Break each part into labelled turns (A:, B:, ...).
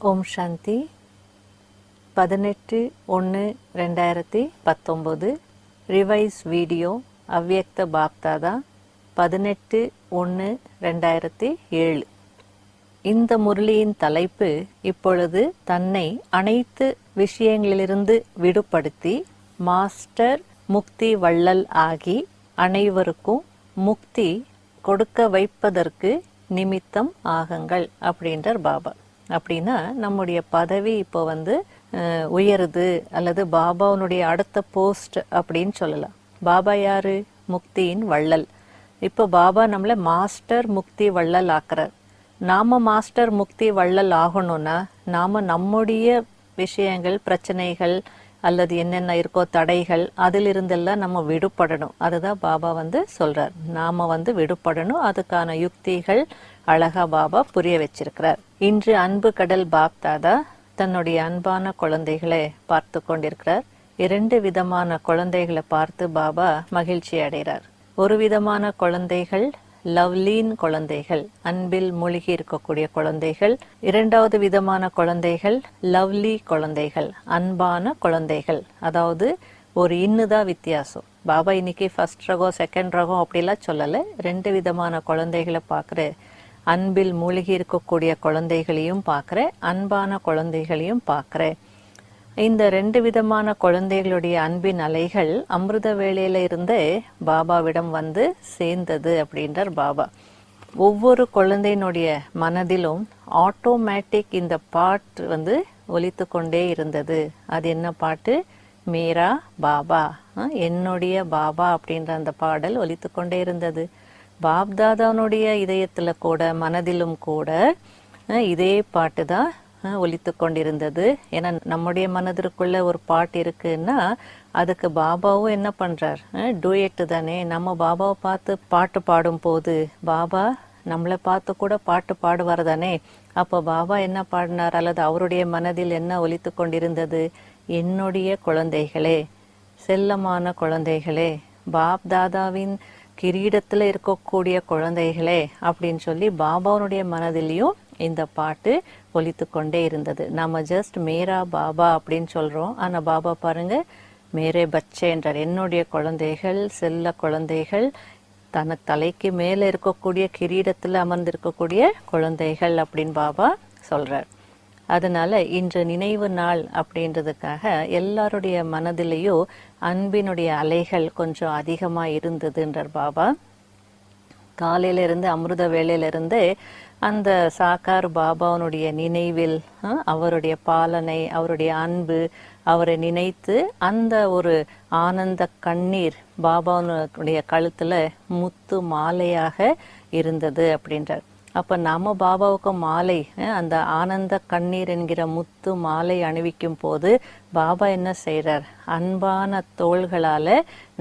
A: ஓம் சாந்தி. 18/1/2019 revise video அவ்யக்த பாப்தாதா 18/1/2007. இந்த முரளியின் தலைப்பு இப்பொழுது தன்னை அனைத்து விஷயங்களிலிருந்து விடுபடுத்தி மாஸ்டர் முக்தி வள்ளல் ஆகி அனைவருக்கும் முக்தி கொடுக்க வைப்பதற்கு நிமித்தம் ஆகுங்கள் அப்படின்றார் பாபா. அப்படின்னா நம்முடைய பதவி இப்போ உயருது அல்லது பாபாவுடைய அடுத்த போஸ்ட் அப்படின்னு சொல்லலாம். பாபா யாரு? முக்தியின் வள்ளல். இப்போ பாபா நம்மளை மாஸ்டர் முக்தி வள்ளல் ஆக்குறார். நாம மாஸ்டர் முக்தி வள்ளல் ஆகணும்னா நாம நம்முடைய விஷயங்கள், பிரச்சனைகள் அல்லது என்னென்ன இருக்கோ தடைகள், அதிலிருந்தெல்லாம் நம்ம விடுபடணும். அதுதான் பாபா சொல்றார். நாம விடுபடணும். அதுக்கான யுக்திகள் அழகா பாபா புரிய வச்சிருக்கிறார். இன்று அன்பு கடல் பாப்தாதா தன்னுடைய அன்பான குழந்தைகளை பார்த்து கொண்டிருக்கிறார். 2 விதமான குழந்தைகளை பார்த்து பாபா மகிழ்ச்சி அடைகிறார். ஒரு விதமான குழந்தைகள் லவ்லீன் குழந்தைகள், அன்பில் மூழ்கி இருக்கக்கூடிய குழந்தைகள். 2வது விதமான குழந்தைகள் லவ்லி குழந்தைகள், அன்பான குழந்தைகள். அதாவது ஒரு இன்னுதான் வித்தியாசம். பாபா இன்னைக்கு ஃபர்ஸ்ட் ரகம் செகண்ட் ரகம் அப்படிலாம் சொல்லலை. 2 விதமான குழந்தைகளை பார்க்குற. அன்பில் மூழ்கி இருக்கக்கூடிய குழந்தைகளையும் பார்க்குறேன், அன்பான குழந்தைகளையும் பார்க்குறேன். இந்த 2 விதமான குழந்தைகளுடைய அன்பின் அலைகள் அமிர்த வேளையில இருந்தே பாபாவிடம் சேர்ந்தது அப்படின்றார் பாபா. ஒவ்வொரு குழந்தையினுடைய மனதிலும் ஆட்டோமேட்டிக் இந்த பாட்டு ஒலித்து கொண்டே இருந்தது. அது என்ன பாட்டு? மேரா பாபா, என்னுடைய பாபா அப்படின்ற அந்த பாடல் ஒலித்து கொண்டே இருந்தது. பாப்தாதானுடைய இதயத்துல கூட மனதிலும் கூட இதே பாட்டு தான் ஒலித்து கொண்டிருந்தது. ஏன்னா நம்முடைய மனதிற்குள்ள ஒரு பாட்டு இருக்குன்னா அதுக்கு பாபாவும் என்ன பண்றார்? டூயட்டு தானே. நம்ம பாபாவை பார்த்து பாட்டு பாடும் போது பாபா நம்மளை பார்த்து கூட பாட்டு பாடுவார் தானே. அப்போ பாபா என்ன பாடினார்? அல்லது அவருடைய மனதில் என்ன ஒலித்து கொண்டிருந்தது? என்னுடைய குழந்தைகளே, செல்லமான குழந்தைகளே, பாப்தாதாவின் கிரீடத்துல இருக்கக்கூடிய குழந்தைகளே அப்படின்னு சொல்லி பாபாவுடைய மனதிலையும் இந்த பாட்டு ஒலித்து கொண்டே இருந்தது. நம்ம ஜஸ்ட் மேரா பாபா அப்படின்னு சொல்றோம். ஆனா பாபா பாருங்க, மேரே பச்சே என்றார். என்னுடைய குழந்தைகள், செல்ல குழந்தைகள், தனக்கு தலைக்கு மேல இருக்கக்கூடிய கிரீடத்துல அமர்ந்திருக்கக்கூடிய குழந்தைகள் அப்படின்னு பாபா சொல்றார். அதனால இன்று நினைவு நாள் அப்படின்றதுக்காக எல்லாருடைய மனதிலையும் அன்பினுடைய அலைகள் கொஞ்சம் அதிகமா இருந்ததுன்றார் பாபா. காலையில இருந்து அமிர்த வேளையிலிருந்து அந்த சாக்கார் பாபாவுடைய நினைவில் அவருடைய பாலனை, அவருடைய அன்பு, அவரை நினைத்து அந்த ஒரு ஆனந்த கண்ணீர் பாபாவுடைய கழுத்துல முத்து மாலையாக இருந்தது அப்படின்றார். அப்ப நாம பாபாவுக்கு மாலை, அந்த ஆனந்த கண்ணீர் என்கிற முத்து மாலை அணிவிக்கும் போது பாபா என்ன செய்யறார்? அன்பான தோள்களால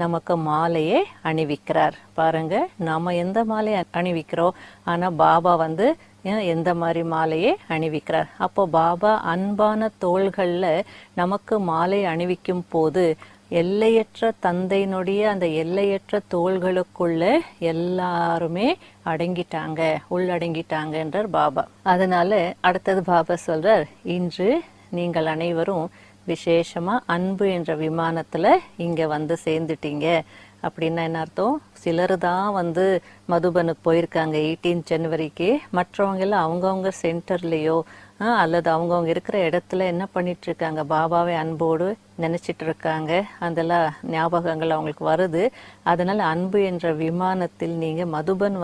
A: நமக்கு மாலையை அணிவிக்கிறார். பாருங்க, நாம எந்த மாலையை அணிவிக்கிறோம், ஆனா பாபா எந்த மாதிரி மாலையை அணிவிக்கிறார். அப்போ பாபா அன்பான தோள்கள்ல நமக்கு மாலை அணிவிக்கும் போது எல்லையற்ற தந்தையினுடைய அந்த எல்லையற்ற தோள்களுக்குள்ள எல்லாருமே அடங்கிட்டாங்க, உள்ளடங்கிட்டாங்கன்றார் பாபா. அதனால அடுத்தது பாபா சொல்றார், இன்று நீங்கள் அனைவரும் விசேஷமா அன்பு என்ற விமானத்துல இங்க சேர்ந்துட்டீங்க. அப்படின்னா என்ன அர்த்தம்? சிலர் தான் மதுபனுக்கு போயிருக்காங்க 18 ஜனவரிக்கு. மற்றவங்க எல்லாம் அவங்கவுங்க சென்டர்லயோ அல்லது அவங்கவுங்க இருக்கிற இடத்துல என்ன பண்ணிட்டு இருக்காங்க? பாபாவை அன்போடு நினைச்சிட்டு இருக்காங்க. அதெல்லாம் ஞாபகங்கள் அவங்களுக்கு வருது. அதனால அன்பு என்ற விமானத்தில் நீங்க மதுபன்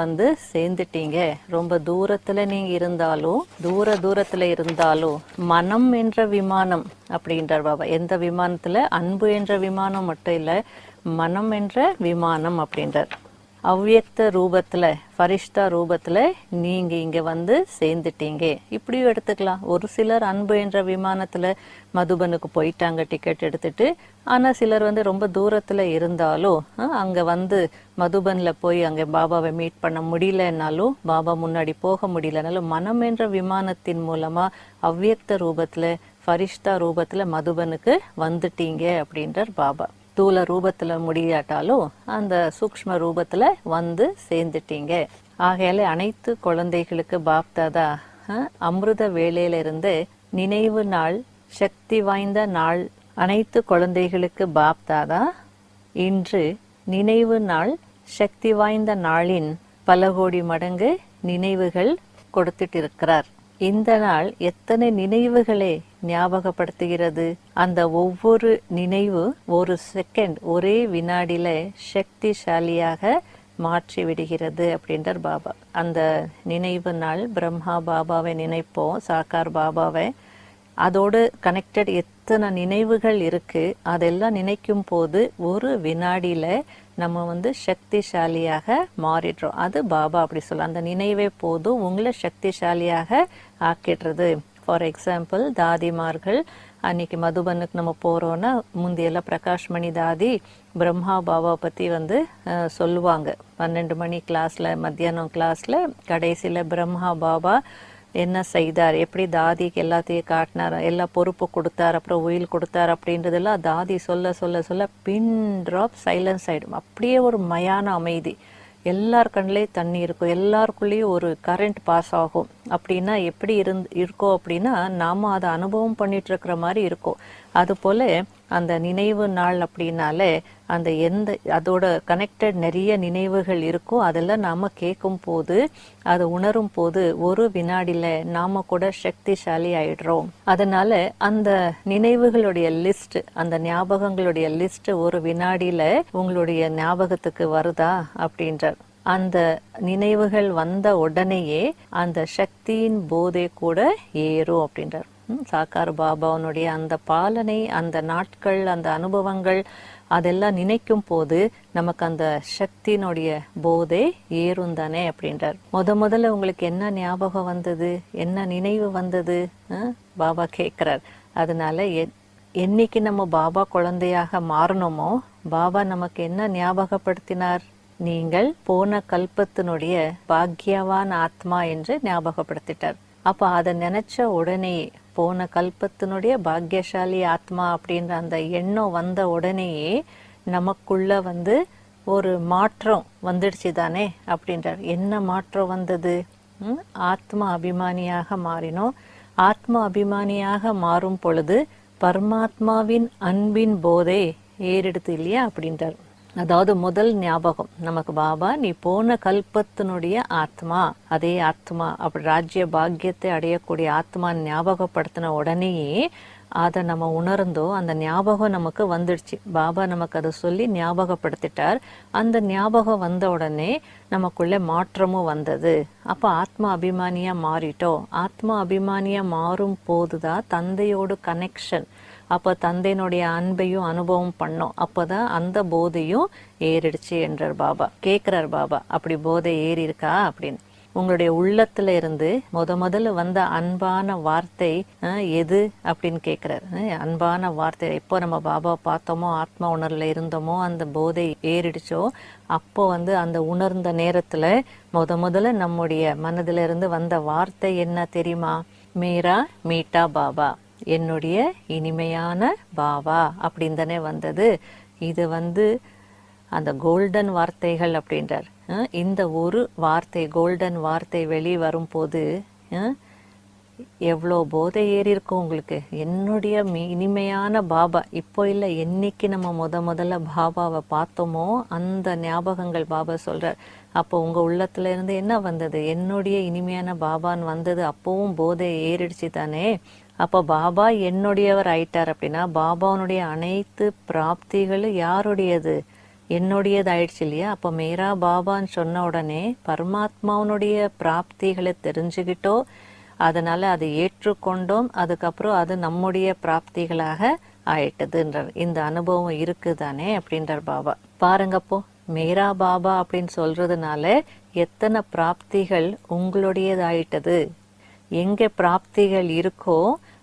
A: சேர்ந்துட்டீங்க. ரொம்ப தூரத்துல நீங்க இருந்தாலும், தூரத்துல இருந்தாலும் மனம் என்ற விமானம் அப்படின்றார் பாபா. எந்த விமானத்துல? அன்பு என்ற விமானம் மட்டும் இல்ல, மனம் என்ற விமானம் அப்படின்றார். அவ்வியக்த ரூபத்துல, ஃபரிஷ்தா ரூபத்துல நீங்க இங்க சேர்ந்துட்டீங்க. இப்படியும் எடுத்துக்கலாம். ஒரு சிலர் அன்பு என்ற விமானத்துல மதுபனுக்கு போயிட்டாங்க டிக்கெட் எடுத்துட்டு. ஆனா சிலர் ரொம்ப தூரத்துல இருந்தாலும் அங்க மதுபன்ல போய் அங்க பாபாவை மீட் பண்ண முடியலன்னாலும், பாபா முன்னாடி போக முடியலனாலும் மனம் என்ற விமானத்தின் மூலமா அவ்வியக்த ரூபத்துல, ஃபரிஷ்தா ரூபத்துல மதுபனுக்கு வந்துட்டீங்க அப்படின்றார் பாபா. ஸ்தூல ரூபத்துல முடியாட்டாலும் அந்த சூக்ஷ்ம ரூபத்துல சேர்ந்துட்டீங்க. ஆகையால அனைத்து குழந்தைகளுக்கு பாப்தாதா அமிர்த வேளையில இருந்து நினைவு நாள் சக்தி வாய்ந்த நாள். அனைத்து குழந்தைகளுக்கு பாப் தாதா இன்று நினைவு நாள் சக்தி வாய்ந்த நாளின் பல கோடி மடங்கு நினைவுகள் கொடுத்துட்டு இருக்கிறார். இந்த நாள் எத்தனை நினைவுகளை ஞாபகப்படுத்துகிறது. அந்த ஒவ்வொரு நினைவு ஒரு செகண்ட், ஒரே வினாடியில சக்திசாலியாக மாற்றி விடுகிறது அப்படின்றார் பாபா. அந்த நினைவு நாள் பிரம்மா பாபாவை நினைப்போம், சாக்கார் பாபாவை. அதோடு கனெக்டட் எத்தனை நினைவுகள் இருக்கு. அதெல்லாம் நினைக்கும் போது ஒரு வினாடியில நம்ம சக்திசாலியாக மாறிடுறோம். அது பாபா அப்படி சொல்ல, அந்த நினைவே போதும் உங்களை சக்திசாலியாக ஆக்கிடுறது. ஃபார் எக்ஸாம்பிள், தாதிமார்கள் அன்னைக்கு மதுபனுக்கு நம்ம போறோம்னா முந்தையெல்லாம் பிரகாஷ்மணி தாதி பிரம்மா பாபா பத்தி சொல்லுவாங்க. 12 மணி கிளாஸ்ல, மத்தியானம் கிளாஸ்ல கடைசியில பிரம்மா பாபா என்ன செய்தார், எப்படி தாதிக்கு எல்லாத்தையும் காட்டினார், எல்லா பொறுப்பு கொடுத்தார், அப்புறம் உயில் கொடுத்தார் அப்படின்றதெல்லாம் தாதி சொல்ல சொல்ல சொல்ல பின் ட்ராப் சைலன்ஸ் ஆகிடும். அப்படியே ஒரு மயான அமைதி. எல்லார் கண்ணிலேயும் தண்ணி இருக்கும், எல்லாருக்குள்ளேயும் ஒரு கரண்ட் பாஸ் ஆகும். அப்படின்னா எப்படி இருக்கோம் அப்படின்னா நாம அதை அனுபவம் பண்ணிட்டு இருக்கிற மாதிரி இருக்கும். அதுபோல அந்த நினைவு நாள் அப்படின்னாலே அந்த அதோட கனெக்டட் நிறைய நினைவுகள் இருக்கும். அதெல்லாம் நாம கேட்கும் போது, அதை உணரும் போது ஒரு வினாடியில நாம கூட சக்திசாலி ஆயிடுறோம். அதனால அந்த நினைவுகளுடைய லிஸ்ட், அந்த ஞாபகங்களுடைய லிஸ்ட் ஒரு வினாடியில உங்களுடைய ஞாபகத்துக்கு வருதா அப்படின்றார். அந்த நினைவுகள் வந்த உடனேயே அந்த சக்தியின் போதை கூட ஏறும் அப்படின்றார். சாக்கார் பாபாவுடைய அந்த பாலனை, அந்த நாட்கள், அந்த அனுபவங்கள் அதெல்லாம் நினைக்கும் போது நமக்கு அந்த சக்தியினுடைய போதை ஏறும் தானே அப்படின்றார். முதல்ல உங்களுக்கு என்ன ஞாபகம் வந்தது, என்ன நினைவு வந்தது பாபா கேட்கிறார். அதனால என்னைக்கு நம்ம பாபா குழந்தையாக மாறணுமோ பாபா நமக்கு என்ன ஞாபகப்படுத்தினார், நீங்கள் போன கல்பத்தினுடைய பாக்யவான் ஆத்மா என்று ஞாபகப்படுத்திட்டார். அப்ப அதை நினைச்ச உடனே போன கல்பத்தினுடைய பாக்யசாலி ஆத்மா அப்படின்ற அந்த எண்ணம் வந்த உடனேயே நமக்குள்ள ஒரு மாற்றம் வந்துடுச்சு தானே அப்படின்றார். என்ன மாற்றம் வந்தது? ஆத்மா அபிமானியாக மாறினோம். ஆத்மா அபிமானியாக மாறும் பொழுது பரமாத்மாவின் அன்பின் போதே ஏறெடுத்து இல்லையா அப்படின்றார். அதாவது முதல் ஞாபகம் நமக்கு, பாபா நீ போன கல்பத்தினுடைய ஆத்மா, அதே ஆத்மா அப்படி ராஜ்ய பாக்கியத்தை அடையக்கூடிய ஆத்மா ஞாபகப்படுத்தின உடனேயே அதை நம்ம உணர்ந்தோம். அந்த ஞாபகம் நமக்கு வந்துடுச்சு. பாபா நமக்கு அதை சொல்லி ஞாபகப்படுத்திட்டார். அந்த ஞாபகம் வந்த உடனே நமக்குள்ள மாற்றமும் வந்தது. அப்ப ஆத்மா அபிமானியா மாறிட்டோம். ஆத்மா அபிமானியா மாறும் போதுதான் தந்தையோடு கனெக்ஷன், அப்ப தந்தையினுடைய அன்பையும் அனுபவம் பண்ணோம். அப்பதான் அந்த போதையும் ஏறிடுச்சு என்றார் பாபா. கேட்கிறார் பாபா, அப்படி போதை ஏறி இருக்கா அப்படின்னு. உங்களுடைய உள்ளத்துல இருந்து முதல்ல வந்த அன்பான வார்த்தை எது அப்படின்னு கேட்கிறார். அன்பான வார்த்தை எப்போ நம்ம பாபா பார்த்தோமோ, ஆத்மா உணர்வுல இருந்தோமோ, அந்த போதை ஏறிடுச்சோ, அப்போ அந்த உணர்ந்த நேரத்துல முதல்ல நம்முடைய மனதில இருந்து வந்த வார்த்தை என்ன தெரியுமா? மேரா மீட்டா பாபா, என்னுடைய இனிமையான பாபா அப்படின்னு தானே வந்தது. இது அந்த கோல்டன் வார்த்தைகள் அப்படின்றார். இந்த ஒரு வார்த்தை, கோல்டன் வார்த்தை வெளி வரும்போது எவ்வளோ போதை ஏறி இருக்கும் உங்களுக்கு. என்னுடைய இனிமையான பாபா. இப்போ இல்லை, என்னைக்கு நம்ம முதல்ல பாபாவை பார்த்தோமோ அந்த ஞாபகங்கள் பாபா சொல்றார். அப்போ உங்க உள்ளத்துல இருந்து என்ன வந்தது? என்னுடைய இனிமையான பாபான்னு வந்தது. அப்பவும் போதை ஏறிடுச்சு தானே. அப்போ பாபா என்னுடையவர் ஆயிட்டார் அப்படின்னா பாபாவுடைய அனைத்து பிராப்திகளும் யாருடையது? என்னுடையது ஆயிடுச்சு இல்லையா? அப்போ மேரா பாபான்னு சொன்ன உடனே பரமாத்மாவுடைய பிராப்திகளை தெரிஞ்சுக்கிட்டோம். அதனால அதை ஏற்றுக்கொண்டோம். அதுக்கப்புறம் அது நம்முடைய பிராப்திகளாக ஆயிட்டதுன்றார். இந்த அனுபவம் இருக்குதானே அப்படின்றார் பாபா. பாருங்கப்போ, மேரா பாபா அப்படின்னு சொல்றதுனால எத்தனை பிராப்திகள் உங்களுடையதாயிட்டது. எங்க பிராப்திகள் இருக்கோ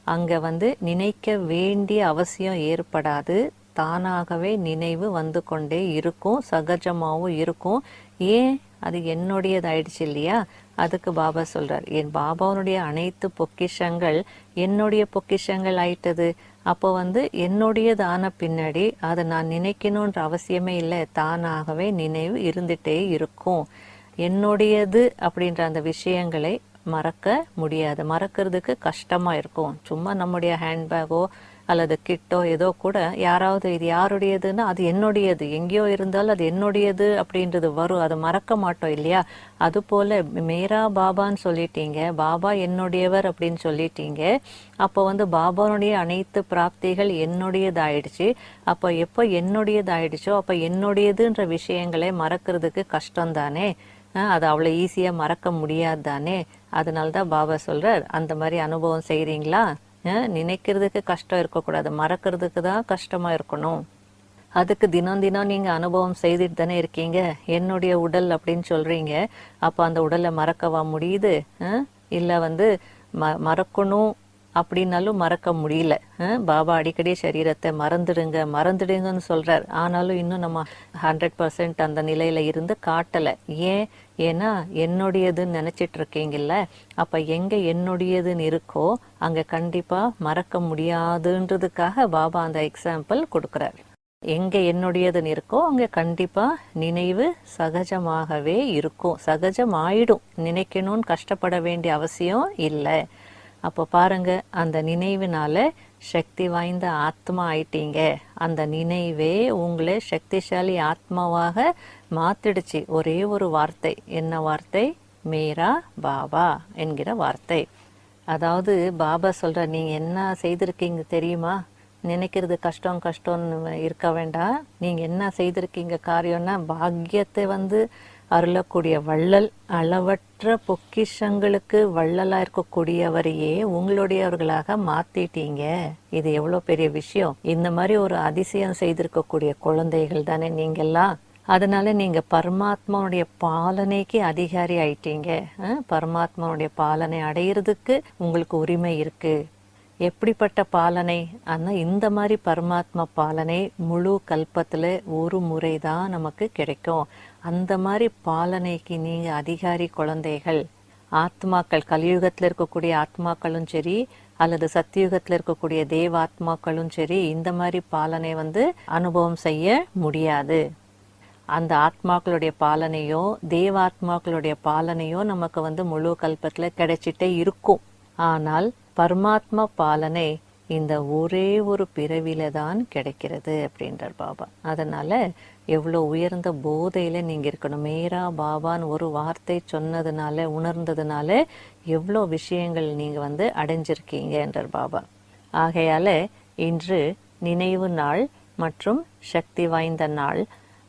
A: அங்க நினைக்க வேண்டிய அவசியம் ஏற்படாது. தானாகவே நினைவு கொண்டே இருக்கும், சகஜமாகவும் இருக்கும். ஏன்? அது என்னுடையதாயிடுச்சு இல்லையா? அதுக்கு பாபா சொல்றார், என் பாபாவுடைய அனைத்து பொக்கிஷங்கள் என்னுடைய பொக்கிஷங்கள் ஆயிட்டது. அப்போ என்னுடையதான பின்னாடி அதை நான் நினைக்கணுன்ற அவசியமே இல்லை. தானாகவே நினைவு இருந்துட்டே இருக்கும். என்னுடையது அப்படின்ற அந்த விஷயங்களை மறக்க முடியாது. மறக்கிறதுக்கு கஷ்டமாக இருக்கும். சும்மா நம்முடைய ஹேண்ட்பேக்கோ அல்லது கிட்டோ ஏதோ கூட யாராவது இது யாருடையதுன்னா அது என்னுடையது, எங்கேயோ இருந்தாலும் அது என்னுடையது அப்படின்றது வரும். அதை மறக்க மாட்டோம் இல்லையா? அதுபோல் மேரா பாபான்னு சொல்லிட்டீங்க, பாபா என்னுடையவர் அப்படின்னு சொல்லிட்டீங்க. அப்போ பாபாவுடைய அனைத்து பிராப்திகள் என்னுடையதாயிடுச்சு. அப்போ எப்போ என்னுடையதாயிடுச்சோ அப்போ என்னுடையதுன்ற விஷயங்களை மறக்கிறதுக்கு கஷ்டம் தானே. அது அவ்வளோ ஈஸியாக மறக்க முடியாது தானே. அதனால தான் பாபா சொல்கிறார், அந்த மாதிரி அனுபவம் செய்கிறீங்களா? நினைக்கிறதுக்கு கஷ்டம் இருக்கக்கூடாது, மறக்கிறதுக்கு தான் கஷ்டமாக இருக்கணும். அதுக்கு தினம் தினம் நீங்கள் அனுபவம் செய்துட்டு தானே இருக்கீங்க. என்னுடைய உடல் அப்படின்னு சொல்கிறீங்க, அப்போ அந்த உடலை மறக்கவா முடியுது? இல்லை மறக்கணும் அப்படின்னாலும் மறக்க முடியல. பாபா அடிக்கடி சரீரத்தை மறந்துடுங்கன்னு சொல்கிறார். ஆனாலும் இன்னும் நம்ம 100% அந்த நிலையில் இருந்து காட்டலை. ஏன்னா என்னுடையதுன்னு நினச்சிட்டு இருக்கீங்கல்ல. அப்போ எங்கே என்னுடையதுன்னு இருக்கோ அங்கே கண்டிப்பாக மறக்க முடியாதுன்றதுக்காக பாபா அந்த எக்ஸாம்பிள் கொடுக்குறார். எங்கே என்னுடையதுன்னு இருக்கோ அங்கே கண்டிப்பாக நினைவு சகஜமாகவே இருக்கும், சகஜமாயிடும். நினைக்கணும்னு கஷ்டப்பட வேண்டிய அவசியம் இல்லை. அப்போ பாருங்க, அந்த நினைவினால சக்தி வாய்ந்த ஆத்மா ஆயிட்டீங்க. அந்த நினைவே உங்களை சக்திசாலி ஆத்மாவாக மாத்திடுச்சு. ஒரே ஒரு வார்த்தை. என்ன வார்த்தை? மேரா பாபா என்கிற வார்த்தை. அதாவது பாபா சொல்ற, நீங்க என்ன செய்திருக்கீங்க தெரியுமா? நினைக்கிறது கஷ்டம்னு இருக்க வேண்டாம். நீங்க என்ன செய்திருக்கீங்க காரியம்னா, பாக்கியத்தை அருளக்கூடிய வள்ளல், அளவற்ற பொக்கிஷங்களுக்கு வள்ளலா இருக்கக்கூடியவரையே உங்களுடையவர்களாக மாத்திட்டீங்க. இது எவ்வளவு பெரிய விஷயம். இந்த மாதிரி ஒரு அதிசயம் செய்திருக்கக்கூடிய குழந்தைகள் தானே நீங்கெல்லாம். அதனால நீங்க பரமாத்மாவுடைய பாலனைக்கு அதிகாரி ஆயிட்டீங்க. பரமாத்மாவுடைய பாலனை அடையிறதுக்கு உங்களுக்கு உரிமை இருக்கு. எப்படிப்பட்ட பாலனை? ஆனால் இந்த மாதிரி பரமாத்மா பாலனை முழு கல்பத்தில் ஒரு முறை தான் நமக்கு கிடைக்கும். அந்த மாதிரி பாலனைக்கு நீங்கள் அதிகாரி குழந்தைகள். ஆத்மாக்கள், கலியுகத்தில் இருக்கக்கூடிய ஆத்மாக்களும் சரி அல்லது சத்தியுகத்தில் இருக்கக்கூடிய தேவாத்மாக்களும் சரி இந்த மாதிரி பாலனை அனுபவம் செய்ய முடியாது. அந்த ஆத்மாக்களுடைய பாலனையோ தேவாத்மாக்களுடைய பாலனையோ நமக்கு முழு கல்பத்தில் கிடைச்சிட்டே இருக்கும். ஆனால் பரமாத்மா பாலனை இந்த ஒரே ஒரு பிறவில தான் கிடைக்கிறது அப்படின்றார் பாபா. அதனால எவ்வளோ உயர்ந்த போதையில நீங்க இருக்கணும். மேரா பாபான்னு ஒரு வார்த்தை சொன்னதுனால, உணர்ந்ததுனால எவ்வளோ விஷயங்கள் நீங்க அடைஞ்சிருக்கீங்க என்றார் பாபா. ஆகையால இன்று நினைவு நாள் மற்றும் சக்தி வாய்ந்த நாள்.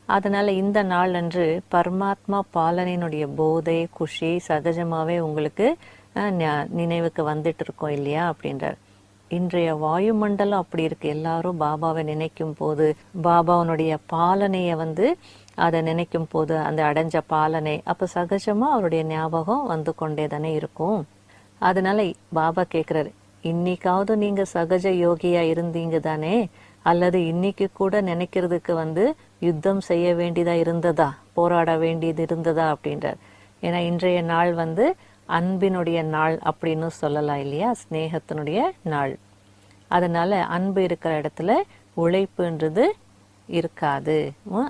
A: அதனால இந்த நாள் அன்று பரமாத்மா பாலனினுடைய போதை குஷி சகஜமாவே உங்களுக்கு நினைவுக்கு வந்துட்டு இருக்கோம் இல்லையா அப்படின்றார். இன்றைய வாயுமண்டலம் அப்படி இருக்கு. எல்லாரும் பாபாவை நினைக்கும் போது, பாபாவனுடைய பாலனைய அதை நினைக்கும் போது, அந்த அடைஞ்ச பாலனை அப்ப சகஜமா அவருடைய ஞாபகம் கொண்டே தானே இருக்கும். அதனால பாபா கேட்கிறாரு, இன்னைக்காவது நீங்க சகஜ யோகியா இருந்தீங்க தானே? அல்லது இன்னைக்கு கூட நினைக்கிறதுக்கு யுத்தம் செய்ய வேண்டியதா இருந்ததா, போராட வேண்டியது இருந்ததா அப்படின்றார். ஏன்னா இன்றைய நாள் அன்பினுடைய நாள் அப்படின்னு சொல்லலாம் இல்லையா, ஸ்நேகத்தினுடைய நாள். அதனால அன்பு இருக்கிற இடத்துல உழைப்புன்றது இருக்காது.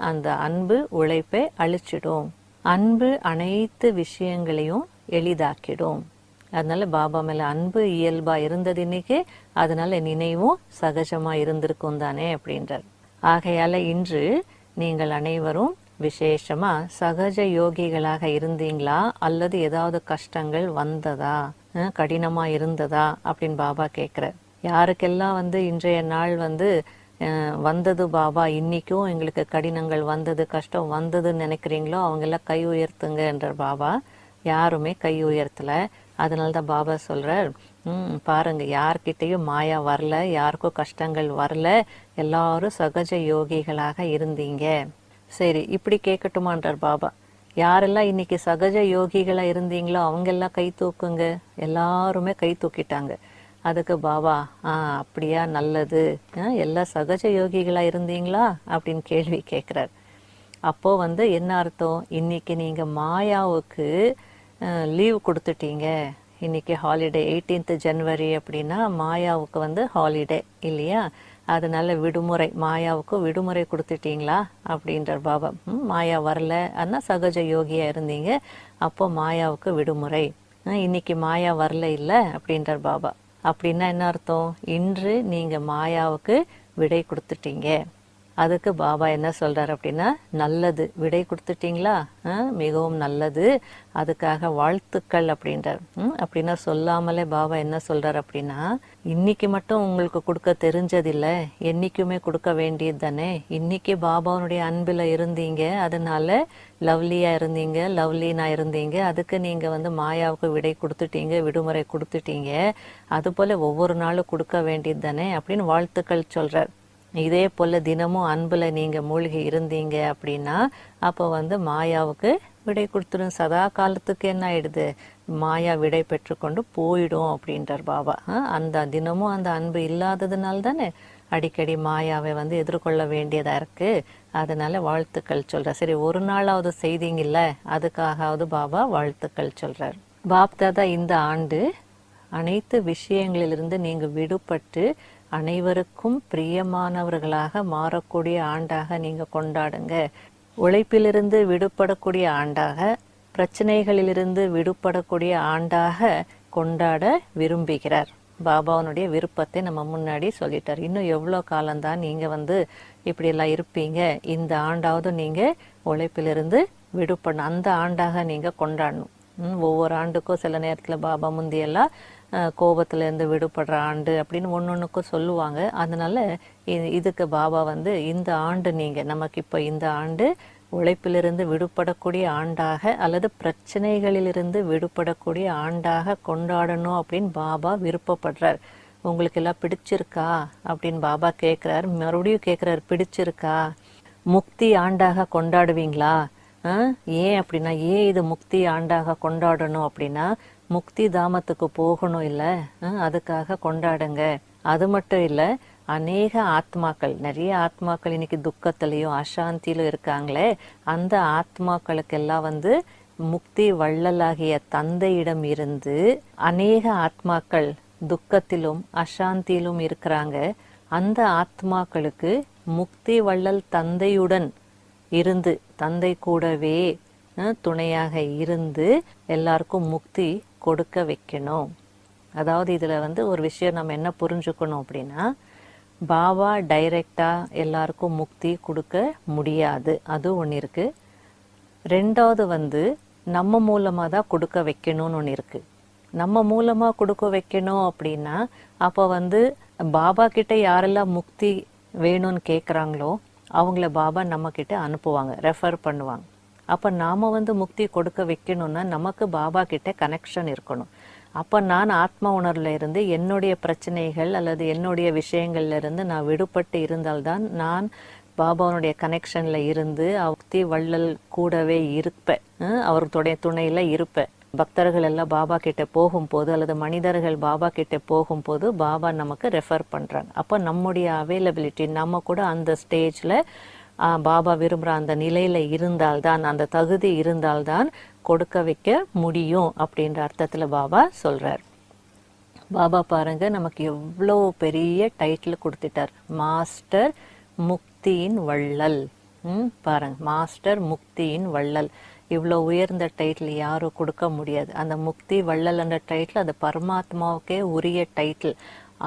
A: அந்த அன்பு உழைப்பை அழிச்சிடும். அன்பு அனைத்து விஷயங்களையும் எளிதாக்கிடும். அதனால பாபா மேல அன்பு இயல்பா இருந்தது இன்னைக்கு. அதனால நினைவும் சகஜமா இருந்திருக்கும் தானே அப்படின்றார். ஆகையால இன்று நீங்கள் அனைவரும் விசேஷமா சகஜ யோகிகளாக இருந்தீங்களா அல்லது ஏதாவது கஷ்டங்கள் வந்ததா, கடினமா இருந்ததா அப்படின்னு பாபா கேட்கிறார். யாருக்கெல்லாம் இன்றைய நாள் வந்தது பாபா, இன்னைக்கும் எங்களுக்கு கடினங்கள் வந்தது, கஷ்டம் வந்ததுன்னு நினைக்கிறீங்களோ அவங்க எல்லாம் கை உயர்த்துங்க என்றார் பாபா. யாருமே கை உயர்த்தல. அதனால்தான் பாபா சொல்றார், பாருங்க, யார்கிட்டையும் மாயா வரல, யாருக்கும் கஷ்டங்கள் வரல, எல்லாரும் சகஜ யோகிகளாக இருந்தீங்க. சரி, இப்படி கேட்கட்டுமான்றார் பாபா. யாரெல்லாம் இன்னைக்கு சகஜ யோகிகளா இருந்தீங்களோ அவங்க எல்லாம் கை தூக்குங்க. எல்லாருமே கை தூக்கிட்டாங்க. அதுக்கு பாபா, அப்படியா, நல்லது, எல்லாம் சகஜ யோகிகளா இருந்தீங்களா அப்படின்னு கேள்வி கேட்கிறார். அப்போ என்ன அர்த்தம்? இன்னைக்கு நீங்க மாயாவுக்கு லீவ் கொடுத்துட்டீங்க. இன்னைக்கு ஹாலிடே, 18th ஜனவரி அப்படின்னா மாயாவுக்கு ஹாலிடே இல்லையா? அதனால விடுமுறை, மாயாவுக்கு விடுமுறை கொடுத்துட்டீங்களா அப்படின்றார் பாபா. மாயா வரல, ஆனால் சகஜ யோகியா இருந்தீங்க, அப்போ மாயாவுக்கு விடுமுறை. இன்னைக்கு மாயா வரல இல்லை அப்படின்றார் பாபா. அப்படின்னா என்ன அர்த்தம்? இன்று நீங்கள் மாயாவுக்கு விடை கொடுத்துட்டீங்க. அதுக்கு பாபா என்ன சொல்கிறார் அப்படின்னா, நல்லது, விடை கொடுத்துட்டீங்களா, மிகவும் நல்லது, அதுக்காக வாழ்த்துக்கள் அப்படின்றார். அப்படின்னா சொல்லாமலே பாபா என்ன சொல்கிறார் அப்படின்னா, இன்னைக்கு மட்டும் உங்களுக்கு கொடுக்க தெரிஞ்சதில்லை, என்றைக்குமே கொடுக்க வேண்டியது தானே. இன்னைக்கு பாபாவுடைய அன்பில் இருந்தீங்க, அதனால லவ்லியாக இருந்தீங்க, லவ்லினாக இருந்தீங்க, அதுக்கு நீங்கள் மாயாவுக்கு விடை கொடுத்துட்டீங்க, விடுமுறை கொடுத்துட்டீங்க. அதுபோல் ஒவ்வொரு நாளும் கொடுக்க வேண்டியது தானே அப்படின்னு வாழ்த்துக்கள் சொல்கிறார். இதே போல் தினமும் அன்பில் நீங்கள் மூழ்கி இருந்தீங்க அப்படின்னா அப்போ மாயாவுக்கு விடை கொடுத்துடும். சதா காலத்துக்கு என்ன ஆயிடுது, மாயா விடை பெற்றுக்கொண்டு போயிடும் அப்படின்றார் பாபா. அந்த தினமும் அந்த அன்பு இல்லாததுனால தானே அடிக்கடி மாயாவை எதிர்கொள்ள வேண்டியதாக இருக்குது. அதனால் வாழ்த்துக்கள் சொல்கிறார். சரி, ஒரு நாளாவது செய்தீங்கல்ல, அதுக்காகவது பாபா வாழ்த்துக்கள் சொல்கிறார். பாப் தாதா இந்த ஆண்டு அனைத்து விஷயங்களிலிருந்து நீங்கள் விடுபட்டு அனைவருக்கும் பிரியமானவர்களாக மாறக்கூடிய ஆண்டாக நீங்கள் கொண்டாடுங்க. உழைப்பிலிருந்து விடுபடக்கூடிய ஆண்டாக, பிரச்சனைகளிலிருந்து விடுபடக்கூடிய ஆண்டாக கொண்டாட விரும்புகிறார். பாபாவனுடைய விருப்பத்தை நம்ம முன்னாடி சொல்லிட்டார். இன்னும் எவ்வளோ காலம்தான் நீங்கள் இப்படியெல்லாம் இருப்பீங்க? இந்த ஆண்டாவது நீங்கள் உழைப்பிலிருந்து விடுபடணும், அந்த ஆண்டாக நீங்கள் கொண்டாடணும். ஒவ்வொரு ஆண்டுக்கும் சில நேரத்தில் பாபா முந்தியெல்லாம் கோபத்திலேருந்து விடுபடுற ஆண்டு அப்படின்னு ஒன்றுக்கும் சொல்லுவாங்க. அதனால் இதுக்கு பாபா இந்த ஆண்டு நீங்கள் நமக்கு இப்போ இந்த ஆண்டு உழைப்பிலிருந்து விடுபடக்கூடிய ஆண்டாக அல்லது பிரச்சனைகளிலிருந்து விடுபடக்கூடிய ஆண்டாக கொண்டாடணும் அப்படின்னு பாபா விருப்பப்படுறார். உங்களுக்கு எல்லாம் பிடிச்சிருக்கா அப்படின்னு பாபா கேட்குறார். மறுபடியும் கேட்குறார், பிடிச்சிருக்கா? முக்தி ஆண்டாக கொண்டாடுவீங்களா? ஏன் அப்படின்னா, ஏன் இது முக்தி ஆண்டாக கொண்டாடணும் அப்படின்னா, முக்தி தாமத்துக்கு போகணும் இல்லை, அதுக்காக கொண்டாடுங்க. அது மட்டும் இல்லை, அநேக ஆத்மாக்கள், நிறைய ஆத்மாக்கள் இன்னைக்கு துக்கத்திலையும் அசாந்தியிலும் இருக்காங்களே, அந்த ஆத்மாக்களுக்கெல்லாம் முக்தி வள்ளலாகிய தந்தையிடம் இருந்து அநேக ஆத்மாக்கள் துக்கத்திலும் அசாந்தியிலும் இருக்கிறாங்க. அந்த ஆத்மாக்களுக்கு முக்தி வள்ளல் தந்தையுடன் இருந்து, தந்தை கூடவே துணையாக இருந்து எல்லாருக்கும் முக்தி கொடுக்க வைக்கணும். அதாவது இதில் ஒரு விஷயம் நம்ம என்ன புரிஞ்சுக்கணும் அப்படின்னா, பாபா டைரெக்டாக எல்லாருக்கும் முக்தி கொடுக்க முடியாது, அது ஒன்று இருக்குது. ரெண்டாவது நம்ம மூலமாக தான் கொடுக்க வைக்கணும்னு ஒன்று இருக்குது. நம்ம மூலமாக கொடுக்க வைக்கணும் அப்படின்னா அப்போ பாபா கிட்ட யாரெல்லாம் முக்தி வேணும்னு கேட்குறாங்களோ அவங்கள பாபா நம்மக்கிட்ட அனுப்புவாங்க, ரெஃபர் பண்ணுவாங்க. அப்போ நாம் முக்தி கொடுக்க வைக்கணும்னா நமக்கு பாபா கிட்ட கனெக்ஷன் இருக்கணும். அப்போ நான் ஆத்ம உணர்வில் இருந்து என்னுடைய பிரச்சனைகள் அல்லது என்னுடைய விஷயங்கள்ல இருந்து நான் விடுபட்டு இருந்தால்தான் நான் பாபாவுடைய கனெக்ஷனில் இருந்து முக்தி வள்ளல் கூடவே இருப்பேன், அவருடைய துணையில் இருப்பேன். பக்தர்கள் எல்லாம் பாபா கிட்ட போகும்போது அல்லது மனிதர்கள் பாபா கிட்ட போகும்போது பாபா நமக்கு ரெஃபர் பண்ணுறாங்க. அப்போ நம்முடைய அவைலபிலிட்டி, நம்ம கூட அந்த ஸ்டேஜில் பாபா விரும்புகிற அந்த நிலையில் இருந்தால்தான், அந்த தகுதி இருந்தால்தான் கொடுக்க வைக்க முடியும் அப்படின்ற அர்த்தத்தில் பாபா சொல்கிறார். பாபா பாருங்க, நமக்கு எவ்வளோ பெரிய டைட்டில் கொடுத்துட்டார், மாஸ்டர் முக்தியின் வள்ளல். பாருங்க, மாஸ்டர் முக்தியின் வள்ளல். இவ்வளோ உயர்ந்த டைட்டில் யாரும் கொடுக்க முடியாது. அந்த முக்தி வள்ளல் என்ற டைட்டில் அது பரமாத்மாவுக்கே உரிய டைட்டில்.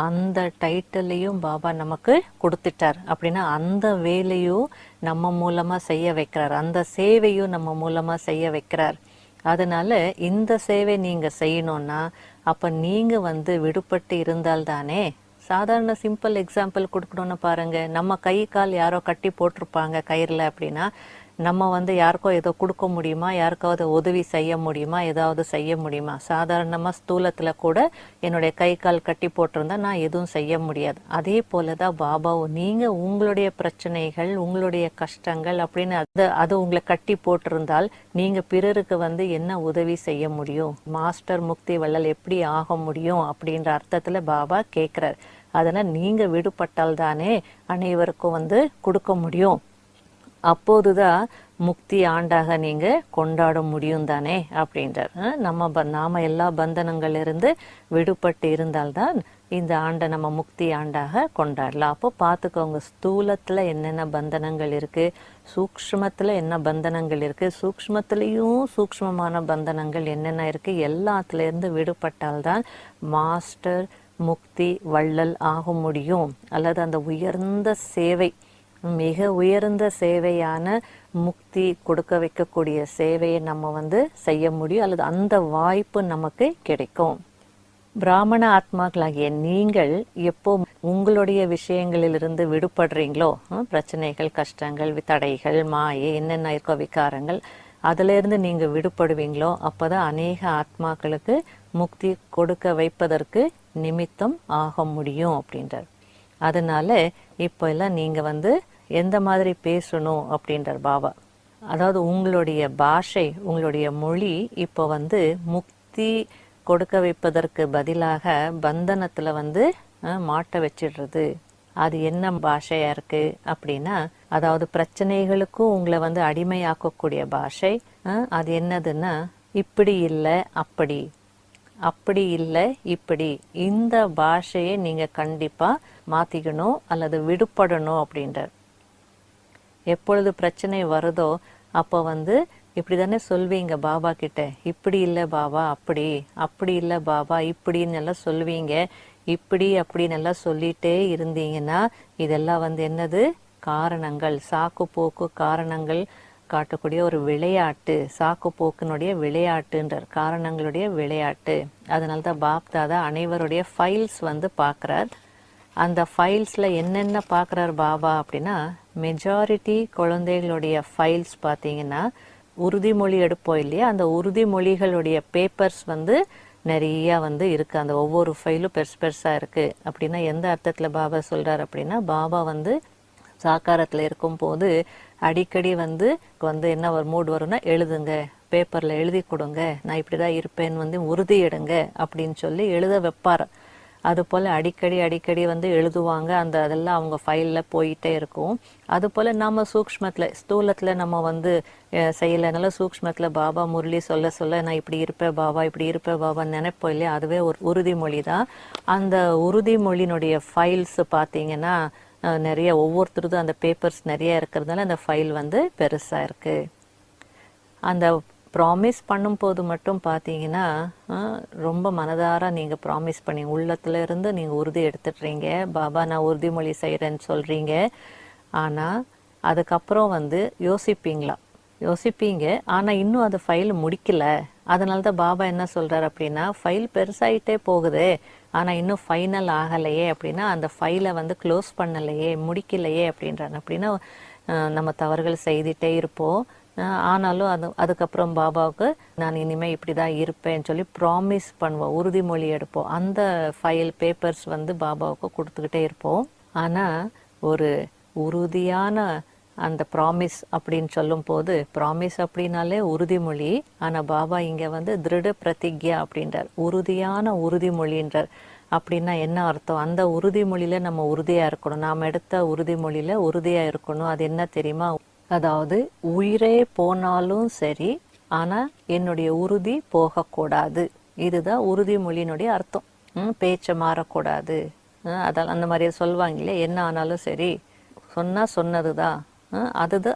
A: அந்த டைட்டிலையும் பாபா நமக்கு கொடுத்துட்டார். அப்படின்னா அந்த வேலையும் நம்ம மூலமாக செய்ய வைக்கிறார், அந்த சேவையும் நம்ம மூலமாக செய்ய வைக்கிறார். அதனால இந்த சேவை நீங்கள் செய்யணும்னா அப்போ நீங்கள் விடுபட்டு இருந்தால்தானே. சாதாரண சிம்பிள் எக்ஸாம்பிள் கொடுக்கணும்னு பாருங்கள், நம்ம கை கால் யாரோ கட்டி போட்டிருப்பாங்க கயிறில் அப்படின்னா நம்ம யாருக்கோ ஏதோ கொடுக்க முடியுமா, யாருக்காவது உதவி செய்ய முடியுமா, ஏதாவது செய்ய முடியுமா? சாதாரணமாக ஸ்தூலத்தில் கூட என்னுடைய கை கால் கட்டி போட்டிருந்தா நான் எதுவும் செய்ய முடியாது. அதே போல தான் பாபாவும், நீங்கள் உங்களுடைய பிரச்சனைகள் உங்களுடைய கஷ்டங்கள் அப்படின்னு அது உங்களை கட்டி போட்டிருந்தால் நீங்கள் பிறருக்கு என்ன உதவி செய்ய முடியும்? மாஸ்டர் முக்தி வள்ளல் எப்படி ஆக முடியும் அப்படின்ற அர்த்தத்தில் பாபா கேட்குறார். அதனால் நீங்கள் விடுபட்டால் தானே அனைவருக்கும் கொடுக்க முடியும். அப்போதுதான் முக்தி ஆண்டாக நீங்கள் கொண்டாட முடியும் தானே அப்படின்றார். நாம எல்லா பந்தனங்கள்லேருந்து விடுபட்டு இருந்தால்தான் இந்த ஆண்டை நம்ம முக்தி ஆண்டாக கொண்டாடலாம். அப்போ பார்த்துக்கோங்க, ஸ்தூலத்தில் என்னென்ன பந்தனங்கள் இருக்குது, சூக்ஷ்மத்தில் என்ன பந்தனங்கள் இருக்குது, சூக்ஷ்மத்திலையும் சூக்ஷ்மமான பந்தனங்கள் என்னென்ன இருக்குது, எல்லாத்துலேருந்து விடுபட்டால்தான் மாஸ்டர் முக்தி வள்ளல் ஆக முடியும். அல்லது அந்த உயர்ந்த சேவை, மிக உயர்ந்த சேவையான முக்தி கொடுக்க வைக்கக்கூடிய சேவையை நம்ம செய்ய முடியும். அல்லது அந்த வாய்ப்பு நமக்கு கிடைக்கும். பிராமண ஆத்மாக்களாகிய நீங்கள் எப்போ உங்களுடைய விஷயங்களிலிருந்து விடுபடுறீங்களோ, பிரச்சனைகள், கஷ்டங்கள், தடைகள், மாயை, என்னென்ன இருக்கோ விகாரங்கள், அதிலிருந்து நீங்கள் விடுபடுவீங்களோ அப்போதான் அநேக ஆத்மாக்களுக்கு முக்தி கொடுக்க வைப்பதற்கு நிமித்தம் ஆக முடியும் அப்படின்றார். அதனால இப்போ எல்லாம் நீங்கள் எந்த மாதிரி பேசணும் அப்படின்றார் பாபா. அதாவது உங்களுடைய பாஷை, உங்களுடைய மொழி இப்போ முக்தி கொடுக்க வைப்பதற்கு பதிலாக பந்தனத்தில் மாட்ட வச்சிடுறது. அது என்ன பாஷையாக இருக்குது அப்படின்னா, அதாவது பிரச்சனைகளுக்கும் உங்களை அடிமையாக்கக்கூடிய பாஷை. அது என்னதுன்னா, இப்படி இல்லை அப்படி, அப்படி இல்லை இப்படி, இந்த பாஷையை நீங்கள் கண்டிப்பாக மாற்றிக்கணும் அல்லது விடுபடணும் அப்படின்றார். எப்பொழுது பிரச்சனை வருதோ அப்போ இப்படி தானே சொல்வீங்க பாபா கிட்ட, இப்படி இல்லை பாபா அப்படி, அப்படி இல்லை பாபா இப்படின்னு எல்லாம் சொல்வீங்க. இப்படி அப்படின்னு எல்லாம் சொல்லிட்டே இருந்தீங்கன்னா இதெல்லாம் என்னது, காரணங்கள், சாக்கு போக்கு காரணங்கள் காட்டக்கூடிய ஒரு விளையாட்டு, சாக்கு போக்கினுடைய விளையாட்டுன்றார், காரணங்களுடைய விளையாட்டு. அதனால தான் பாப்தாதா அனைவருடைய ஃபைல்ஸ் பார்க்குறார். அந்த ஃபைல்ஸில் என்னென்ன பார்க்குறார் பாபா அப்படின்னா, மெஜாரிட்டி குழந்தைகளுடைய ஃபைல்ஸ் பார்த்தீங்கன்னா உறுதிமொழி எடுப்போம் இல்லையா, அந்த உறுதிமொழிகளுடைய பேப்பர்ஸ் நிறையா இருக்குது. அந்த ஒவ்வொரு ஃபைலும் பெருசு பெருசாக இருக்குது. அப்படின்னா எந்த அர்த்தத்தில் பாபா சொல்கிறார் அப்படின்னா, பாபா சாக்காரத்தில் இருக்கும்போது அடிக்கடி என்ன ஒரு மூட் வரும்னா, எழுதுங்க, பேப்பரில் எழுதி கொடுங்க, நான் இப்படி தான் இருப்பேன்னு உறுதி எடுங்க அப்படின்னு சொல்லி எழுத வைப்பார். அதுபோல் அடிக்கடி எழுதுவாங்க. அதெல்லாம் அவங்க ஃபைலில் போயிட்டே இருக்கும். அதுபோல் நம்ம சூக்ஷ்மத்தில், ஸ்தூலத்தில் நம்ம செய்யலைனால சூக்ஷ்மத்தில் பாபா முரளி சொல்ல சொல்ல நான் இப்படி இருப்பேன் பாபா, இப்படி இருப்பேன் பாபான்னு நினைப்போம் இல்லையா, அதுவே ஒரு உறுதிமொழி தான். அந்த உறுதிமொழியினுடைய ஃபைல்ஸ் பார்த்தீங்கன்னா நிறைய, ஒவ்வொருத்தருக்கும் அந்த பேப்பர்ஸ் நிறைய இருக்கிறதுனால அந்த ஃபைல் பெருசாக இருக்குது. அந்த ப்ராமிஸ் பண்ணும்போது மட்டும் பார்த்தீங்கன்னா ரொம்ப மனதார நீங்கள் ப்ராமிஸ் பண்ணி உள்ளத்துல இருந்து நீங்கள் உறுதி எடுத்துடுறீங்க, பாபா நான் உறுதிமொழி செய்கிறேன்னு சொல்கிறீங்க. ஆனால் அதுக்கப்புறம் யோசிப்பீங்க, ஆனால் இன்னும் அது ஃபைல் முடிக்கல. அதனால தான் பாபா என்ன சொல்கிறார் அப்படின்னா, ஃபைல் பெருசாகிட்டே போகுது ஆனால் இன்னும் ஃபைனல் ஆகலையே அப்படின்னா, அந்த ஃபைலை க்ளோஸ் பண்ணலையே, முடிக்கலையே அப்படின்றாங்க. அப்படின்னா நம்ம தவறுகள் செய்துட்டே இருப்போம். ஆனாலும் அதுக்கப்புறம் பாபாவுக்கு நான் இனிமேல் இப்படி தான் இருப்பேன்னு சொல்லி ப்ராமிஸ் பண்ணுவோம், உறுதிமொழி எடுப்போம். அந்த ஃபைல் பேப்பர்ஸ் பாபாவுக்கு கொடுத்துக்கிட்டே இருப்போம். ஆனால் ஒரு உறுதியான அந்த ப்ராமிஸ் அப்படின்னு சொல்லும் போது, ப்ராமிஸ் அப்படின்னாலே உறுதிமொழி. ஆனால் பாபா இங்கே திருட பிரதிக்யா அப்படின்றார், உறுதியான உறுதிமொழின்றார். அப்படின்னா என்ன அர்த்தம்? அந்த உறுதிமொழியில் நம்ம உறுதியாக இருக்கணும், நாம் எடுத்த உறுதிமொழியில் உறுதியாக இருக்கணும். அது என்ன தெரியுமா? அதாவது உயிரே போனாலும் சரி, ஆனால் என்னுடைய உறுதி போகக்கூடாது. இதுதான் உறுதிமொழியினுடைய அர்த்தம். பேச்சை மாறக்கூடாது. அதான் அந்த மாதிரி சொல்லுவாங்க இல்லையா, என்ன ஆனாலும் சரி, சொன்னது தான்,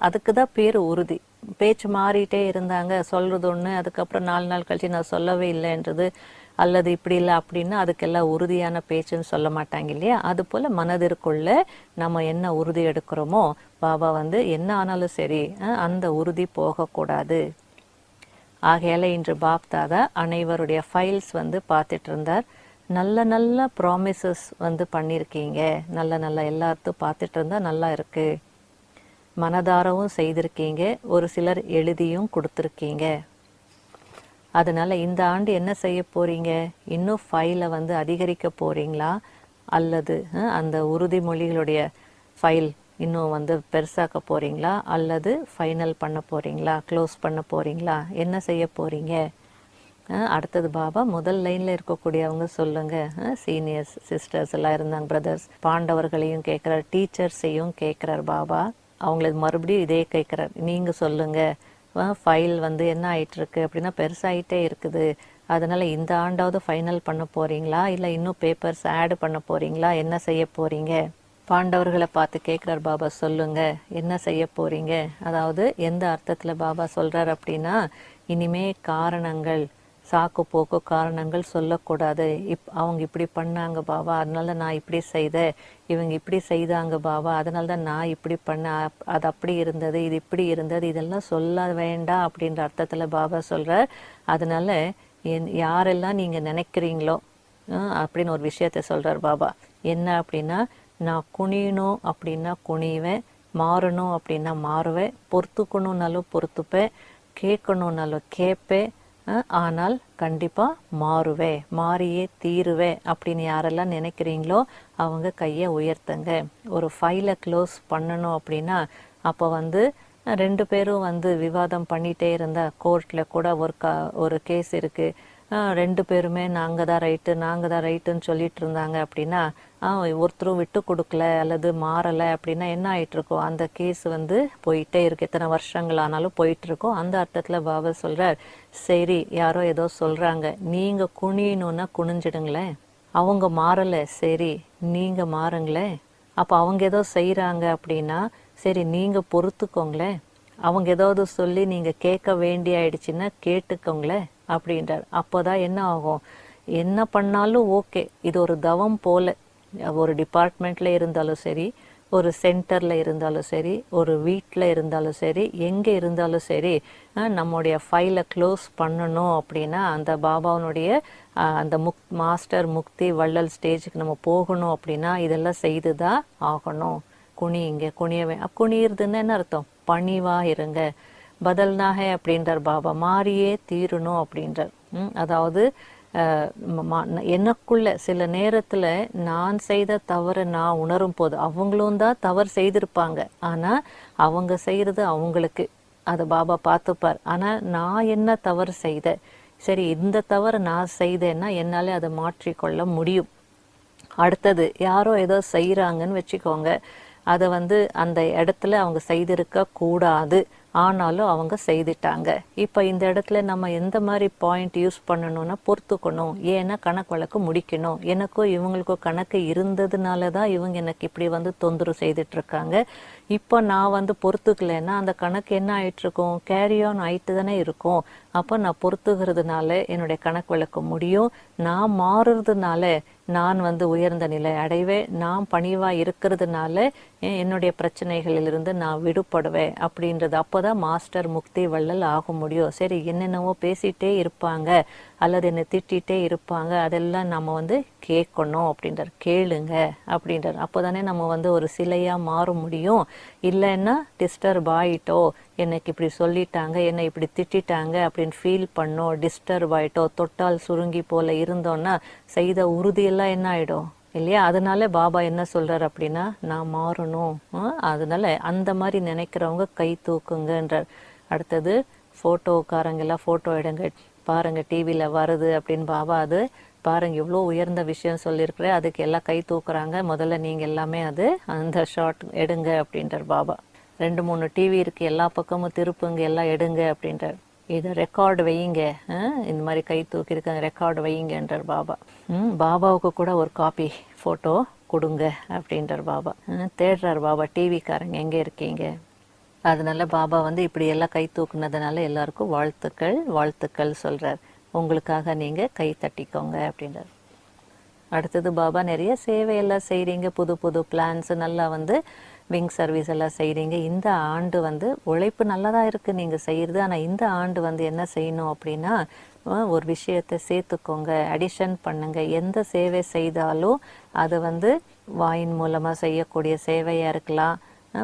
A: அதுக்கு தான் பேர் உறுதி. பேச்சு மாறிட்டே இருந்தாங்க, சொல்கிறது ஒன்று, அதுக்கப்புறம் 4 நாள் கழிச்சு நான் சொல்லவே இல்லைன்றது, அல்லது இப்படி இல்லை அப்படின்னா அதுக்கெல்லாம் உறுதியான பேச்சுன்னு சொல்ல மாட்டாங்க இல்லையா. அதுபோல் மனதிற்குள்ள நம்ம என்ன உறுதி எடுக்கிறோமோ, பாபா என்ன ஆனாலும் சரி அந்த உறுதி போகக்கூடாது. ஆகையால இன்று பாப்தாதா அனைவருடைய ஃபைல்ஸ் பார்த்துட்டு இருந்தார். நல்ல ப்ராமிசஸ் பண்ணியிருக்கீங்க, நல்ல எல்லாத்தையும் பார்த்துட்டு இருந்தால் நல்லா இருக்குது. மனதாரவும் செய்திருக்கீங்க, ஒரு சிலர் எழுதியும் கொடுத்துருக்கீங்க. அதனால் இந்த ஆண்டு என்ன செய்ய போகிறீங்க? இன்னும் ஃபைலை அதிகரிக்க போகிறீங்களா, அல்லது அந்த உறுதிமொழிகளுடைய ஃபைல் இன்னும் பெருசாக்க போகிறீங்களா, அல்லது ஃபைனல் பண்ண போகிறீங்களா, க்ளோஸ் பண்ண போகிறீங்களா, என்ன செய்ய போகிறீங்க? அடுத்தது பாபா முதல் லைனில் இருக்கக்கூடியவங்க சொல்லுங்கள். சீனியர்ஸ் சிஸ்டர்ஸ் எல்லாம் இருந்தாங்க, பிரதர்ஸ், பாண்டவர்களையும் கேட்குறார், டீச்சர்ஸையும் கேட்குறார் பாபா. அவங்களுக்கு மறுபடியும் இதே கேட்குறார், நீங்கள் சொல்லுங்கள். ஃபைல் என்ன ஆகிட்டுருக்கு அப்படின்னா பெருசாகிட்டே இருக்குது, அதனால் இந்த ஆண்டாவது ஃபைனல் பண்ண போகிறீங்களா, இல்லை இன்னும் பேப்பர்ஸ் ஆட் பண்ண போகிறீங்களா, என்ன செய்ய போகிறீங்க? பாண்டவர்களை பார்த்து கேட்குறார் பாபா, சொல்லுங்க என்ன செய்ய போகிறீங்க. அதாவது எந்த அர்த்தத்தில் பாபா சொல்கிறார் அப்படின்னா, இனிமே காரணங்கள், சாக்கு போக்கு காரணங்கள் சொல்லக்கூடாது. அவங்க இப்படி பண்ணாங்க பாபா, அதனால நான் இப்படி செய்தேன், இவங்க இப்படி செய்தாங்க பாபா, அதனால தான் நான் இப்படி பண்ணேன், அது அப்படி இருந்தது, இது இப்படி இருந்தது, இதெல்லாம் சொல்ல வேண்டாம் அப்படின்ற அர்த்தத்தில் பாபா சொல்கிறார். அதனால யாரெல்லாம் நீங்கள் நினைக்கிறீங்களோ அப்படின்னு ஒரு விஷயத்த சொல்கிறார் பாபா. என்ன அப்படின்னா, நான் குனியணும் அப்படின்னா குனிவேன், மாறணும் அப்படின்னா மாறுவேன், பொறுத்துக்கணுன்னாலும் பொறுத்துப்பேன், கேட்கணுன்னாலும் கேட்பேன், ஆனால் கண்டிப்பாக மாறுவே, மாறியே தீருவே அப்படின்னு யாரெல்லாம் நினைக்கிறீங்களோ அவங்க கையை உயர்த்துங்க. ஒரு ஃபைலை க்ளோஸ் பண்ணணும் அப்படின்னா அப்போ வந்து 2 பேரும் வந்து விவாதம் பண்ணிகிட்டே இருந்தால், கோர்ட்டில் கூட ஒரு கேஸ் இருக்குது, 2 பேருமே நாங்கள் தான் ரைட்டுன்னு சொல்லிட்டு இருந்தாங்க அப்படின்னா, ஒருத்தரும் விட்டு கொடுக்கல அல்லது மாறலை அப்படின்னா என்ன ஆகிட்டுருக்கோம், அந்த கேஸ் வந்து போயிட்டே இருக்கு, எத்தனை வருஷங்கள் ஆனாலும் போயிட்டுருக்கோம். அந்த அர்த்தத்தில் பாபா சொல்கிறார், சரி யாரோ ஏதோ சொல்கிறாங்க, நீங்கள் குனியணுன்னா குனிஞ்சிடுங்களேன், அவங்க மாறலை, சரி நீங்கள் மாறுங்களேன். அப்போ அவங்க ஏதோ செய்கிறாங்க அப்படின்னா சரி நீங்கள் பொறுத்துக்கோங்களேன், அவங்க ஏதாவது சொல்லி நீங்கள் கேட்க வேண்டி ஆயிடுச்சுன்னா கேட்டுக்கோங்களேன் அப்படின்றார். அப்போ தான் என்ன ஆகும், என்ன பண்ணாலும் ஓகே, இது ஒரு தவம் போல். ஒரு டிபார்ட்மெண்ட்டில் இருந்தாலும் சரி, ஒரு சென்டரில் இருந்தாலும் சரி, ஒரு வீட்டில் இருந்தாலும் சரி, எங்கே இருந்தாலும் சரி, நம்முடைய ஃபைலை க்ளோஸ் பண்ணணும் அப்படின்னா அந்த பாபாவனுடைய அந்த மாஸ்டர் முக்தி வள்ளல் ஸ்டேஜுக்கு நம்ம போகணும் அப்படின்னா இதெல்லாம் செய்து தான் ஆகணும். குனியவே, குனியிருதுன்னு என்ன அர்த்தம், பணிவாக இருங்க. பதல்னாக அப்படின்றார் பாபா, மாறியே தீரணும் அப்படின்றார். அதாவது எனக்குள்ள சில நேரத்தில் நான் செய்த தவறை நான் உணரும் போது, அவங்களும் தான் தவறு செய்திருப்பாங்க, ஆனால் அவங்க செய்கிறது அவங்களுக்கு, அதை பாபா பார்த்துப்பார். ஆனால் நான் என்ன தவறு செய்தேன், சரி இந்த தவறு நான் செய்தேன்னா என்னால் அதை மாற்றிக்கொள்ள முடியும். அடுத்தது யாரோ ஏதோ செய்கிறாங்கன்னு வச்சுக்கோங்க, அதை வந்து அந்த இடத்துல அவங்க செய்திருக்க கூடாது, ஆனாலும் அவங்க செய்துட்டாங்க. இப்போ இந்த இடத்துல நம்ம எந்த மாதிரி பாயிண்ட் யூஸ் பண்ணணும்னா பொறுத்துக்கணும், ஏன்னா கணக்கு வழக்கு முடிக்கணும். எனக்கும் இவங்களுக்கும் கணக்கு இருந்ததுனால தான் இவங்க எனக்கு இப்படி வந்து தொந்தரவு செய்துட்ருக்காங்க. இப்போ நான் வந்து பொறுத்துக்கலைன்னா அந்த கணக்கு என்ன ஆகிட்டுருக்கும், கேரி ஆன் ஆகிட்டு தானே இருக்கும். அப்போ நான் பொறுத்துக்கிறதுனால என்னுடைய கணக்கு வழக்கு முடியும். நான் மாறுறதுனால நான் வந்து உயர்ந்த நிலை அடைவேன். நான் பணிவாக இருக்கிறதுனால என்னுடைய பிரச்சனைகளிலிருந்து நான் விடுபடுவேன் அப்படின்றது. அப்போ தான் மாஸ்டர் முக்தி வள்ளல் ஆக முடியும். சரி என்னென்னவோ பேசிகிட்டே இருப்பாங்க அல்லது என்னை திட்டிகிட்டே இருப்பாங்க, அதெல்லாம் நம்ம வந்து கேட்கணும் அப்படின்றார். கேளுங்க அப்படின்றார். அப்போ தானே நம்ம வந்து ஒரு சிலையாக மாற முடியும். இல்லைன்னா டிஸ்டர்ப் ஆகிட்டோ, எனக்கு இப்படி சொல்லிட்டாங்க, என்னை இப்படி திட்டாங்க அப்படின்னு ஃபீல் பண்ணோம், டிஸ்டர்ப் ஆகிட்டோ, தொட்டால் சுருங்கி போல இருந்தோன்னா செய்த உறுதியெல்லாம் என்ன ஆகிடும் இல்லையா. அதனால பாபா என்ன சொல்கிறார் அப்படின்னா, நான் மாறணும். அதனால அந்த மாதிரி நினைக்கிறவங்க கை தூக்குங்கன்றார். அடுத்தது ஃபோட்டோக்காரங்கெல்லாம் ஃபோட்டோ எடுங்க, பாருங்கள் டிவியில் வருது அப்படின்னு பாபா அது பாருங்கள் எவ்வளோ உயர்ந்த விஷயம் சொல்லியிருக்கிறேன், அதுக்கு எல்லாம் கை தூக்குறாங்க, முதல்ல நீங்கள் எல்லாமே அது அந்த ஷார்ட் எடுங்க அப்படின்றார் பாபா. 2-3 டிவி இருக்குது, எல்லா பக்கமும் திருப்புங்க, எல்லாம் எடுங்க அப்படின்றார். இதை ரெக்கார்டு வையுங்க, இந்த மாதிரி கை தூக்கியிருக்காங்க, ரெக்கார்டு வையுங்கன்றார் பாபா. பாபாவுக்கு கூட ஒரு காப்பி ஃபோட்டோ கொடுங்க அப்படின்றார் பாபா. தேடுறார் பாபா, டிவிக்காரங்க எங்கே இருக்கீங்க. அதனால பாபா வந்து இப்படி எல்லாம் கை தூக்குனதுனால எல்லாருக்கும் வாழ்த்துக்கள் சொல்கிறார். உங்களுக்காக நீங்கள் கை தட்டிக்கோங்க அப்படின்றார். அடுத்தது பாபா நிறைய சேவையெல்லாம் செய்கிறீங்க, புது புது பிளான்ஸு, நல்லா வந்து விங் சர்வீஸ் எல்லாம் செய்கிறீங்க. இந்த ஆண்டு வந்து உழைப்பு நல்லதாக இருக்குது நீங்கள் செய்கிறது, ஆனால் இந்த ஆண்டு வந்து என்ன செய்யணும் அப்படின்னா ஒரு விஷயத்தை சேர்த்துக்கோங்க, அடிஷன் பண்ணுங்கள். எந்த சேவை செய்தாலும் அது வந்து வாயின் மூலமாக செய்யக்கூடிய சேவையாக இருக்கலாம்.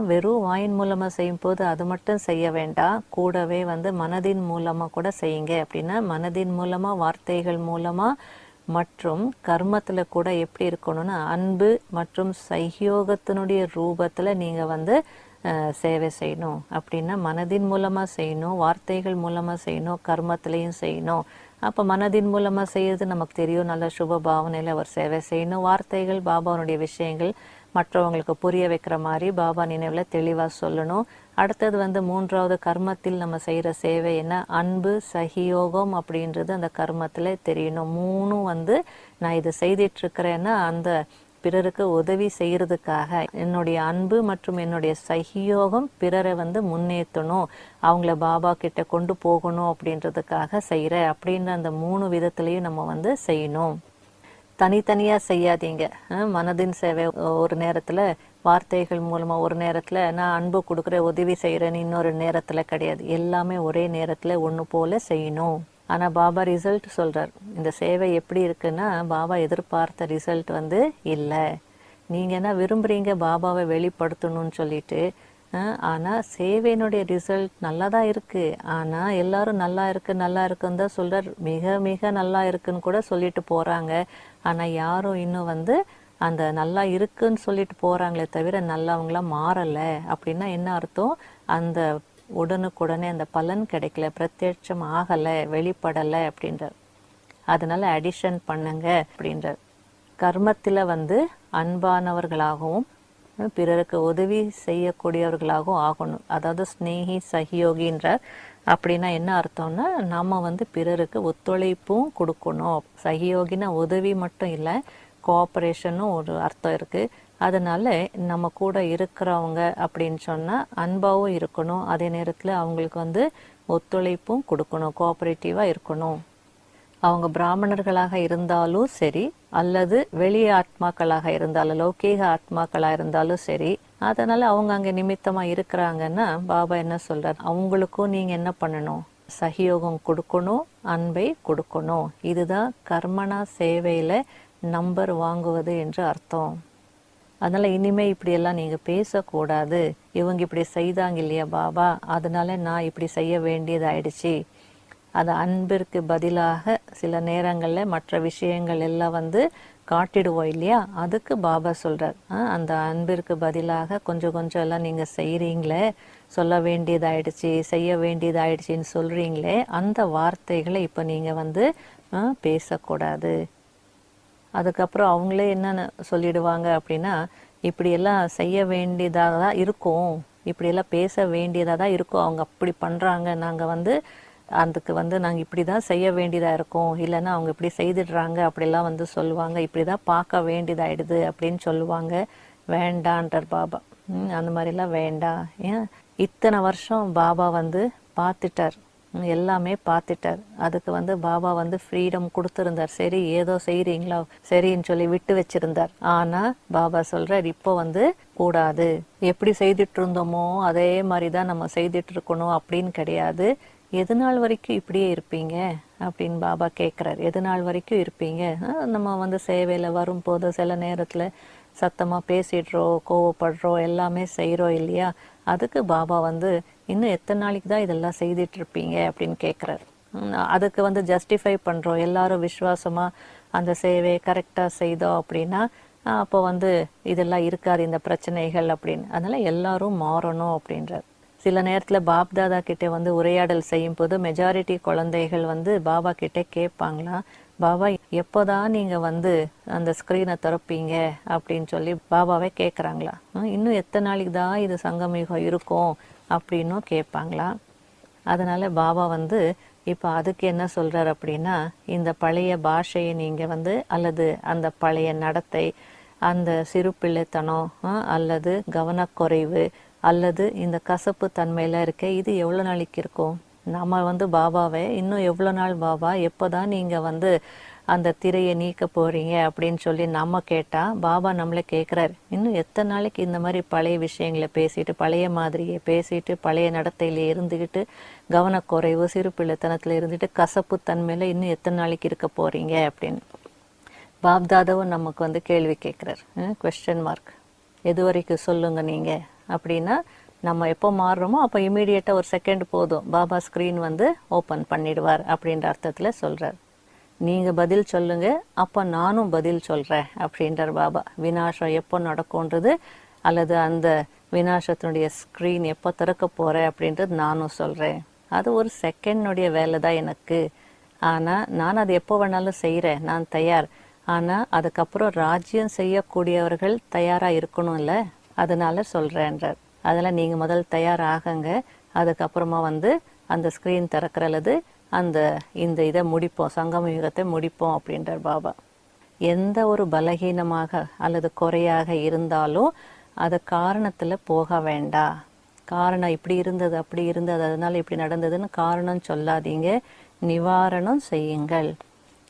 A: வெறும் வாயின் மூலமாக செய்யும்போது அது மட்டும் செய்ய வேண்டாம், கூடவே வந்து மனதின் மூலமாக கூட செய்யுங்க. அப்படின்னா மனதின் மூலமாக, வார்த்தைகள் மூலமாக மற்றும் கர்மத்தில் கூட எப்படி இருக்கணும்னா அன்பு மற்றும் சஹயோகத்தினுடைய ரூபத்தில் நீங்கள் வந்து சேவை செய்யணும். அப்படின்னா மனதின் மூலமாக செய்யணும், வார்த்தைகள் மூலமாக செய்யணும், கர்மத்திலையும் செய்யணும். அப்போ மனதின் மூலமாக செய்யறது நமக்கு தெரியும், நல்ல சுப பாவனையில் அவர் சேவை செய்யணும். வார்த்தைகள் பாபாவுடைய விஷயங்கள் மற்றவங்களுக்கு புரிய வைக்கிற மாதிரி பாபா நினைவில் தெளிவாக சொல்லணும். அடுத்தது மூன்றாவது கர்மத்தில் நம்ம செய்கிற சேவை என்ன, அன்பு சகியோகம் அப்படின்றது அந்த கர்மத்தில் தெரியணும். மூணும் நான் இதை செய்துட்ருக்கிறேன்னா அந்த பிறருக்கு உதவி செய்யறதுக்காக என்னுடைய அன்பு மற்றும் என்னுடைய சகியோகம் பிறரை முன்னேற்றணும், அவங்கள பாபா கிட்ட கொண்டு போகணும் அப்படின்றதுக்காக செய்கிற அப்படின்ற அந்த 3 விதத்துலையும் நம்ம செய்யணும். தனித்தனியாக செய்யாதீங்க. மனதின் சேவை ஒரு நேரத்தில், வார்த்தைகள் மூலமாக ஒரு நேரத்தில், நான் அன்பு கொடுக்குற உதவி செய்கிறேன்னு இன்னொரு நேரத்தில் கிடையாது. எல்லாமே ஒரே நேரத்தில் ஒன்று போல் செய்யணும். ஆனால் பாபா ரிசல்ட் சொல்கிறார். இந்த சேவை எப்படி இருக்குன்னா பாபா எதிர்பார்த்த ரிசல்ட் இல்லை. நீங்கள் என்ன விரும்புகிறீங்க பாபாவை வெளிப்படுத்தணும்னு சொல்லிட்டு, ஆனால் சேவையினுடைய ரிசல்ட் நல்லா தான் இருக்குது. ஆனால் எல்லாரும் நல்லா இருக்குன்னு தான் சொல்கிறார். மிக மிக நல்லா இருக்குன்னு கூட சொல்லிட்டு போகிறாங்க. ஆனால் யாரும் இன்னும் அந்த நல்லா இருக்குன்னு சொல்லிட்டு போகிறாங்களே தவிர நல்லவங்களாம் மாறலை. அப்படின்னா என்ன அர்த்தம், அந்த உடனுக்குடனே அந்த பலன் கிடைக்கல, பிரத்யட்சம் ஆகலை, வெளிப்படலை அப்படின்றார். அதனால அடிஷன் பண்ணுங்க அப்படின்றார். கர்மத்தில் அன்பானவர்களாகவும் பிறருக்கு உதவி செய்யக்கூடியவர்களாகவும் ஆகணும். அதாவது ஸ்னேகி சகியோகின்றார். அப்படின்னா என்ன அர்த்தம்னா நம்ம பிறருக்கு ஒத்துழைப்பும் கொடுக்கணும். சகியோகினா உதவி மட்டும் இல்லை, கோஆப்ரேஷனும் ஒரு அர்த்தம் இருக்குது. அதனால் நம்ம கூட இருக்கிறவங்க அப்படின்னு சொன்னால் அன்பாகவும் இருக்கணும், அதே நேரத்தில் அவங்களுக்கு ஒத்துழைப்பும் கொடுக்கணும், கோஆப்ரேட்டிவாக இருக்கணும். அவங்க பிராமணர்களாக இருந்தாலும் சரி, அல்லது வெளி ஆத்மாக்களாக இருந்தாலும், லௌகீக ஆத்மாக்களாக இருந்தாலும் சரி, அதனால் அவங்க அங்கே நிமித்தமாக இருக்கிறாங்கன்னா பாபா என்ன சொல்கிறார், அவங்களுக்கும் நீங்கள் என்ன பண்ணணும், சகியோகம் கொடுக்கணும், அன்பை கொடுக்கணும். இதுதான் கர்மனா சேவையில் நம்பர் வாங்குவது என்று அர்த்தம். அதனால் இனிமேல் இப்படியெல்லாம் நீங்கள் பேசக்கூடாது. இவங்க இப்படி செய்தாங்க இல்லையா பாபா, அதனால நான் இப்படி செய்ய வேண்டியதாயிடுச்சு. அது அன்பிற்கு பதிலாக சில நேரங்களில் மற்ற விஷயங்கள் எல்லாம் காட்டிடுவோம் இல்லையா, அதுக்கு பாபா சொல்கிறார், அந்த அன்பிற்கு பதிலாக கொஞ்சம் கொஞ்சம் எல்லாம் நீங்கள் செய்கிறீங்களே, சொல்ல வேண்டியதாயிடுச்சு, செய்ய வேண்டியதாயிடுச்சின்னு சொல்கிறீங்களே, அந்த வார்த்தைகளை இப்போ நீங்கள் பேசக்கூடாது. அதுக்கப்புறம் அவங்களே என்னென்னு சொல்லிடுவாங்க அப்படின்னா, இப்படியெல்லாம் செய்ய வேண்டியதாக தான் இருக்கும், இப்படியெல்லாம் பேச வேண்டியதாக தான் இருக்கும், அவங்க அப்படி பண்ணுறாங்க, நாங்கள் அதுக்கு நாங்கள் இப்படி தான் செய்ய வேண்டியதாக இருக்கும், இல்லைன்னா அவங்க இப்படி செய்துடுறாங்க அப்படிலாம் சொல்லுவாங்க, இப்படி தான் பார்க்க வேண்டியதாகிடுது அப்படின்னு சொல்லுவாங்க. வேண்டான்றார் பாபா. அந்த மாதிரிலாம் வேண்டாம். ஏன் இத்தனை வருஷம் பாபா பார்த்துட்டார், எல்லாமே பார்த்துட்டார். அதுக்கு பாபா ஃப்ரீடம் கொடுத்துருந்தார். சரி ஏதோ செய்கிறீங்களா சரின்னு சொல்லி விட்டு வச்சிருந்தார். ஆனால் பாபா சொல்கிறார், இப்போ கூடாது, எப்படி செய்துட்டு இருந்தோமோ அதே மாதிரி தான் நம்ம செய்துட்டு இருக்கணும் அப்படின்னு கிடையாது. எது நாள் வரைக்கும் இப்படியே இருப்பீங்க அப்படின்னு பாபா கேட்குறாரு. எது நாள் வரைக்கும் இருப்பீங்க, நம்ம சேவையில் வரும்போது சில நேரத்தில் சத்தமாக பேசிடுறோம், கோவப்படுறோம், எல்லாமே செய்கிறோம் இல்லையா, அதுக்கு பாபா இன்னும் எத்தனை நாளைக்கு தான் இதெல்லாம் செய்துட்டு இருப்பீங்க அப்படின்னு கேட்குறாரு. அதுக்கு ஜஸ்டிஃபை பண்ணுறோம், எல்லாரும் விசுவாசமாக அந்த சேவையை கரெக்டாக செய்தோம் அப்படின்னா அப்போ இதெல்லாம் இருக்காது இந்த பிரச்சனைகள் அப்படின்னு. அதனால் எல்லாரும் மாறணும் அப்படின்றார். சில நேரத்தில் பாப்தாதா கிட்டே உரையாடல் செய்யும் போது மெஜாரிட்டி குழந்தைகள் பாபா கிட்டே கேட்பாங்களாம், பாபா எப்போதான் நீங்கள் அந்த ஸ்க்ரீனை திறப்பீங்க அப்படின்னு சொல்லி பாபாவே கேட்குறாங்களா, இன்னும் எத்தனை நாளைக்கு தான் இது சங்கமயுகம் இருக்கும் அப்படின்னும் கேட்பாங்களாம். அதனால் பாபா இப்போ அதுக்கு என்ன சொல்கிறார் அப்படின்னா, இந்த பழைய பாஷையை நீங்கள் அல்லது அந்த பழைய நடத்தை, அந்த சிறு பிள்ளைத்தனம் அல்லது கவனக்குறைவு அல்லது இந்த கசப்பு தன்மையில் இருக்க, இது எவ்வளோ நாளைக்கு இருக்கும்? நம்ம பாபாவை இன்னும் எவ்வளோ நாள் பாபா, எப்போ தான் நீங்கள் அந்த திரையை நீக்க போகிறீங்க அப்படின்னு சொல்லி நம்ம கேட்டால் பாபா நம்மளே கேட்குறாரு, இன்னும் எத்தனை நாளைக்கு இந்த மாதிரி பழைய விஷயங்களை பேசிட்டு, பழைய மாதிரியே பேசிட்டு, பழைய நடத்தையிலே இருந்துக்கிட்டு, கவனக்குறைவு சிறு பிள்ளைத்தனத்தில் இருந்துட்டு, கசப்பு தன்மையில் இன்னும் எத்தனை நாளைக்கு இருக்க போகிறீங்க அப்படின்னு பாப்தாதாவும் நமக்கு கேள்வி கேட்குறாரு. Question mark. எது வரைக்கும் சொல்லுங்கள் நீங்கள் அப்படின்னா, நம்ம எப்போ மாறுறோமோ அப்போ இமீடியட்டாக ஒரு செகண்ட் போதும் பாபா ஸ்க்ரீன் ஓப்பன் பண்ணிடுவார் அப்படின்ற அர்த்தத்தில் சொல்கிறார். நீங்கள் பதில் சொல்லுங்கள், அப்போ நானும் பதில் சொல்கிறேன் அப்படின்றார் பாபா. விநாசம் எப்போ நடக்கும்ன்றது அல்லது அந்த விநாசத்தினுடைய ஸ்க்ரீன் எப்போ திறக்க போகிறேன் அப்படின்றது நானும் சொல்கிறேன். அது ஒரு செகண்டுடைய வேலை தான் எனக்கு ஆனால் நான் அது எப்போ வேணாலும் செய்கிறேன், நான் தயார். ஆனால் அதுக்கப்புறம் ராஜ்யம் செய்யக்கூடியவர்கள் தயாராக இருக்கணும்ல, அதனால சொல்கிறேன்றார். அதில் நீங்கள் முதல் தயாராகங்க, அதுக்கப்புறமா வந்து அந்த ஸ்க்ரீன் திறக்கிறல்லது இந்த இதை முடிப்போம், சங்கம யுகத்தை முடிப்போம் அப்படின்றார் பாபா. எந்த ஒரு பலகீனமாக அல்லது குறையாக இருந்தாலும் அது காரணத்தில் போக வேண்டாம். காரணம் இப்படி இருந்தது அப்படி இருந்தது அதனால இப்படி நடந்ததுன்னு காரணம் சொல்லாதீங்க, நிவாரணம் செய்யுங்கள்.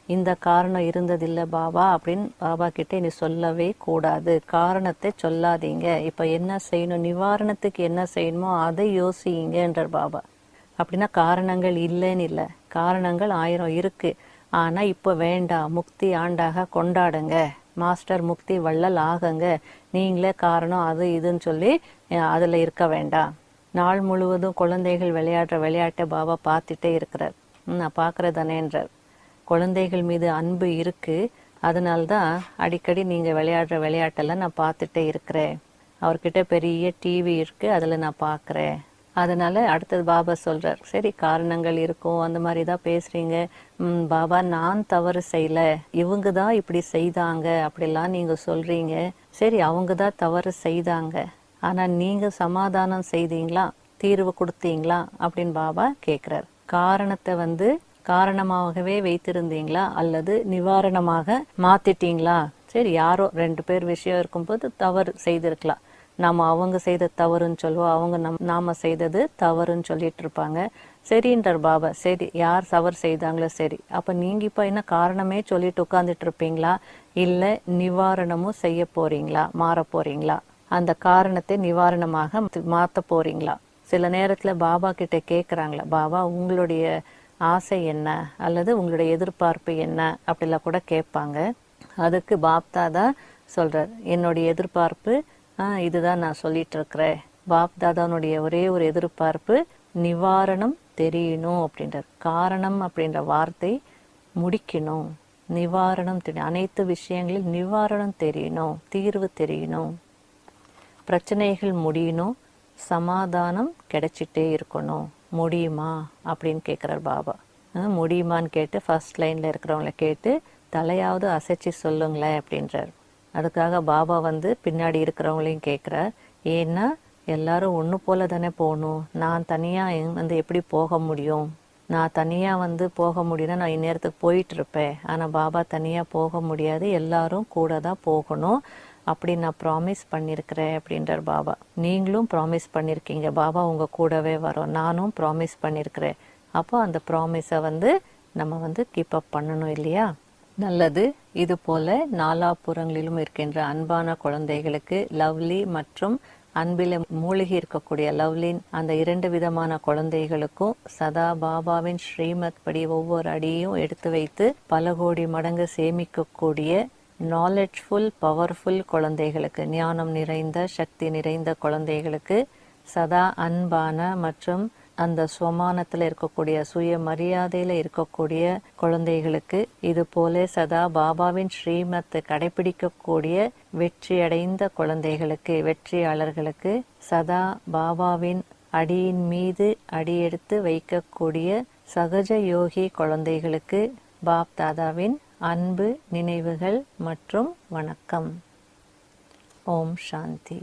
A: இந்த காரணம் இருந்ததில்லை பாபா அப்படின்னு பாபா கிட்டே நீ சொல்லவே கூடாது. காரணத்தை சொல்லாதீங்க. இப்போ என்ன செய்யணும், நிவாரணத்துக்கு என்ன செய்யணுமோ அதை யோசிங்கன்றார் பாபா. அப்படின்னா காரணங்கள் இல்லைன்னு இல்லை, காரணங்கள் 1000 இருக்கு. ஆனால் இப்போ வேண்டாம், முக்தி ஆண்டாக கொண்டாடுங்க, மாஸ்டர் முக்தி வள்ளல் ஆகுங்க, நீங்களே காரணம் அது இதுன்னு சொல்லி அதில் இருக்க வேண்டாம். நாள் முழுவதும் குழந்தைகள் விளையாடுற விளையாட்டை பாபா பார்த்துட்டே இருக்கிறார். நான் பார்க்குறதானேன்றார். குழந்தைகள் மீது அன்பு இருக்குது, அதனால்தான் அடிக்கடி நீங்கள் விளையாடுற விளையாட்டெல்லாம் நான் பார்த்துட்டே இருக்கிறேன். அவர்கிட்ட பெரிய டிவி இருக்குது, அதில் நான் பார்க்குறேன். அதனால் அடுத்தது பாபா சொல்கிறார், சரி காரணங்கள் இருக்கும், அந்த மாதிரி தான் பேசுகிறீங்க பாபா, நான் தவறு செய்யலை, இவங்க தான் இப்படி செய்தாங்க அப்படிலாம் நீங்கள் சொல்கிறீங்க. சரி அவங்க தான் தவறு செய்தாங்க, ஆனால் நீங்கள் சமாதானம் செய்தீங்களா, தீர்வு கொடுத்தீங்களா அப்படின்னு பாபா கேட்குறார். காரணத்தை வந்து காரணமாகவே வைத்திருந்தீங்களா அல்லது நிவாரணமாக மாற்றிட்டீங்களா? சரி யாரோ 2 பேர் விஷயம் இருக்கும்போது தவறு செய்திருக்கலாம், நாம் அவங்க செய்த தவறுன்னு சொல்லுவோம், அவங்க நாம் செய்தது தவறுன்னு சொல்லிட்டு இருப்பாங்க. சரின்றார் பாபா. சரி யார் தவறு செய்தாங்களோ சரி, அப்போ நீங்கள் இப்போ என்ன காரணமே சொல்லிட்டு உட்காந்துட்டு இருப்பீங்களா, இல்லை நிவாரணமும் செய்ய போகிறீங்களா, மாற போகிறீங்களா, அந்த காரணத்தை நிவாரணமாக மாற்ற போகிறீங்களா? சில நேரத்தில் பாபா கிட்ட கேட்குறாங்களா, பாபா உங்களுடைய ஆசை என்ன அல்லது உங்களுடைய எதிர்பார்ப்பு என்ன அப்படிலாம் கூட கேட்பாங்க. அதுக்கு பாப்தாதா சொல்கிறார், என்னுடைய எதிர்பார்ப்பு இதுதான் நான் சொல்லிட்டு இருக்கிறேன். பாப்தாதானுடைய ஒரே ஒரு எதிர்பார்ப்பு நிவாரணம் தெரியணும் அப்படின்றார். காரணம் அப்படின்ற வார்த்தை முடிக்கணும், நிவாரணம் தெரியணும். அனைத்து விஷயங்களில் நிவாரணம் தெரியணும், தீர்வு தெரியணும், பிரச்சனைகள் முடியணும், சமாதானம் கிடைச்சிட்டே இருக்கணும். முடியுமா அப்படின்னு கேட்குறார் பாபா. முடியுமான்னு கேட்டு ஃபர்ஸ்ட் லைனில் இருக்கிறவங்கள கேட்டு தலையாவது அசைச்சி சொல்லுங்களேன் அப்படின்றார். அதுக்காக பாபா வந்து பின்னாடி இருக்கிறவங்களையும் கேட்குறார். ஏன்னா எல்லாரும் ஒன்று போல தானே போகணும், நான் தனியாக வந்து எப்படி போக முடியும், நான் தனியாக வந்து போக முடியும்னா நான் இந்நேரத்துக்கு போயிட்டு இருப்பேன். ஆனால் பாபா தனியாக போக முடியாது, எல்லாரும் கூட தான் போகணும் அப்படி நான் ப்ராமிஸ் பண்ணியிருக்கிறேன் அப்படின்றார் பாபா. நீங்களும் ப்ராமிஸ் பண்ணியிருக்கீங்க, பாபா உங்கள் கூடவே வரோம், நானும் ப்ராமிஸ் பண்ணியிருக்கிறேன். அப்போ அந்த ப்ராமிஸை வந்து நம்ம வந்து கீப் அப் பண்ணணும் இல்லையா? நல்லது. இது போல் நாலாபுறங்களிலும் இருக்கின்ற அன்பான குழந்தைகளுக்கு லவ்லி மற்றும் அன்பில் மூழ்கி இருக்கக்கூடிய லவ்லின் அந்த 2 விதமான குழந்தைகளுக்கும் சதா பாபாவின் ஸ்ரீமத் படி ஒவ்வொரு அடியும் எடுத்து வைத்து பல கோடி மடங்கு சேமிக்கக்கூடிய நாலெட்ஜ்ஃபுல் பவர்ஃபுல் குழந்தைகளுக்கு, ஞானம் நிறைந்த சக்தி நிறைந்த குழந்தைகளுக்கு, சதா அன்பான மற்றும் அந்த சுவமானத்தில் இருக்கக்கூடிய சுய மரியாதையில் இருக்கக்கூடிய குழந்தைகளுக்கு, இது போல சதா பாபாவின் ஸ்ரீமத்தை கடைபிடிக்கக்கூடிய வெற்றியடைந்த குழந்தைகளுக்கு, வெற்றியாளர்களுக்கு, சதா பாபாவின் அடியின் மீது அடியெடுத்து வைக்கக்கூடிய சகஜ யோகி குழந்தைகளுக்கு பாப் தாதாவின் அன்பு நினைவுகள் மற்றும் வணக்கம். ஓம் சாந்தி.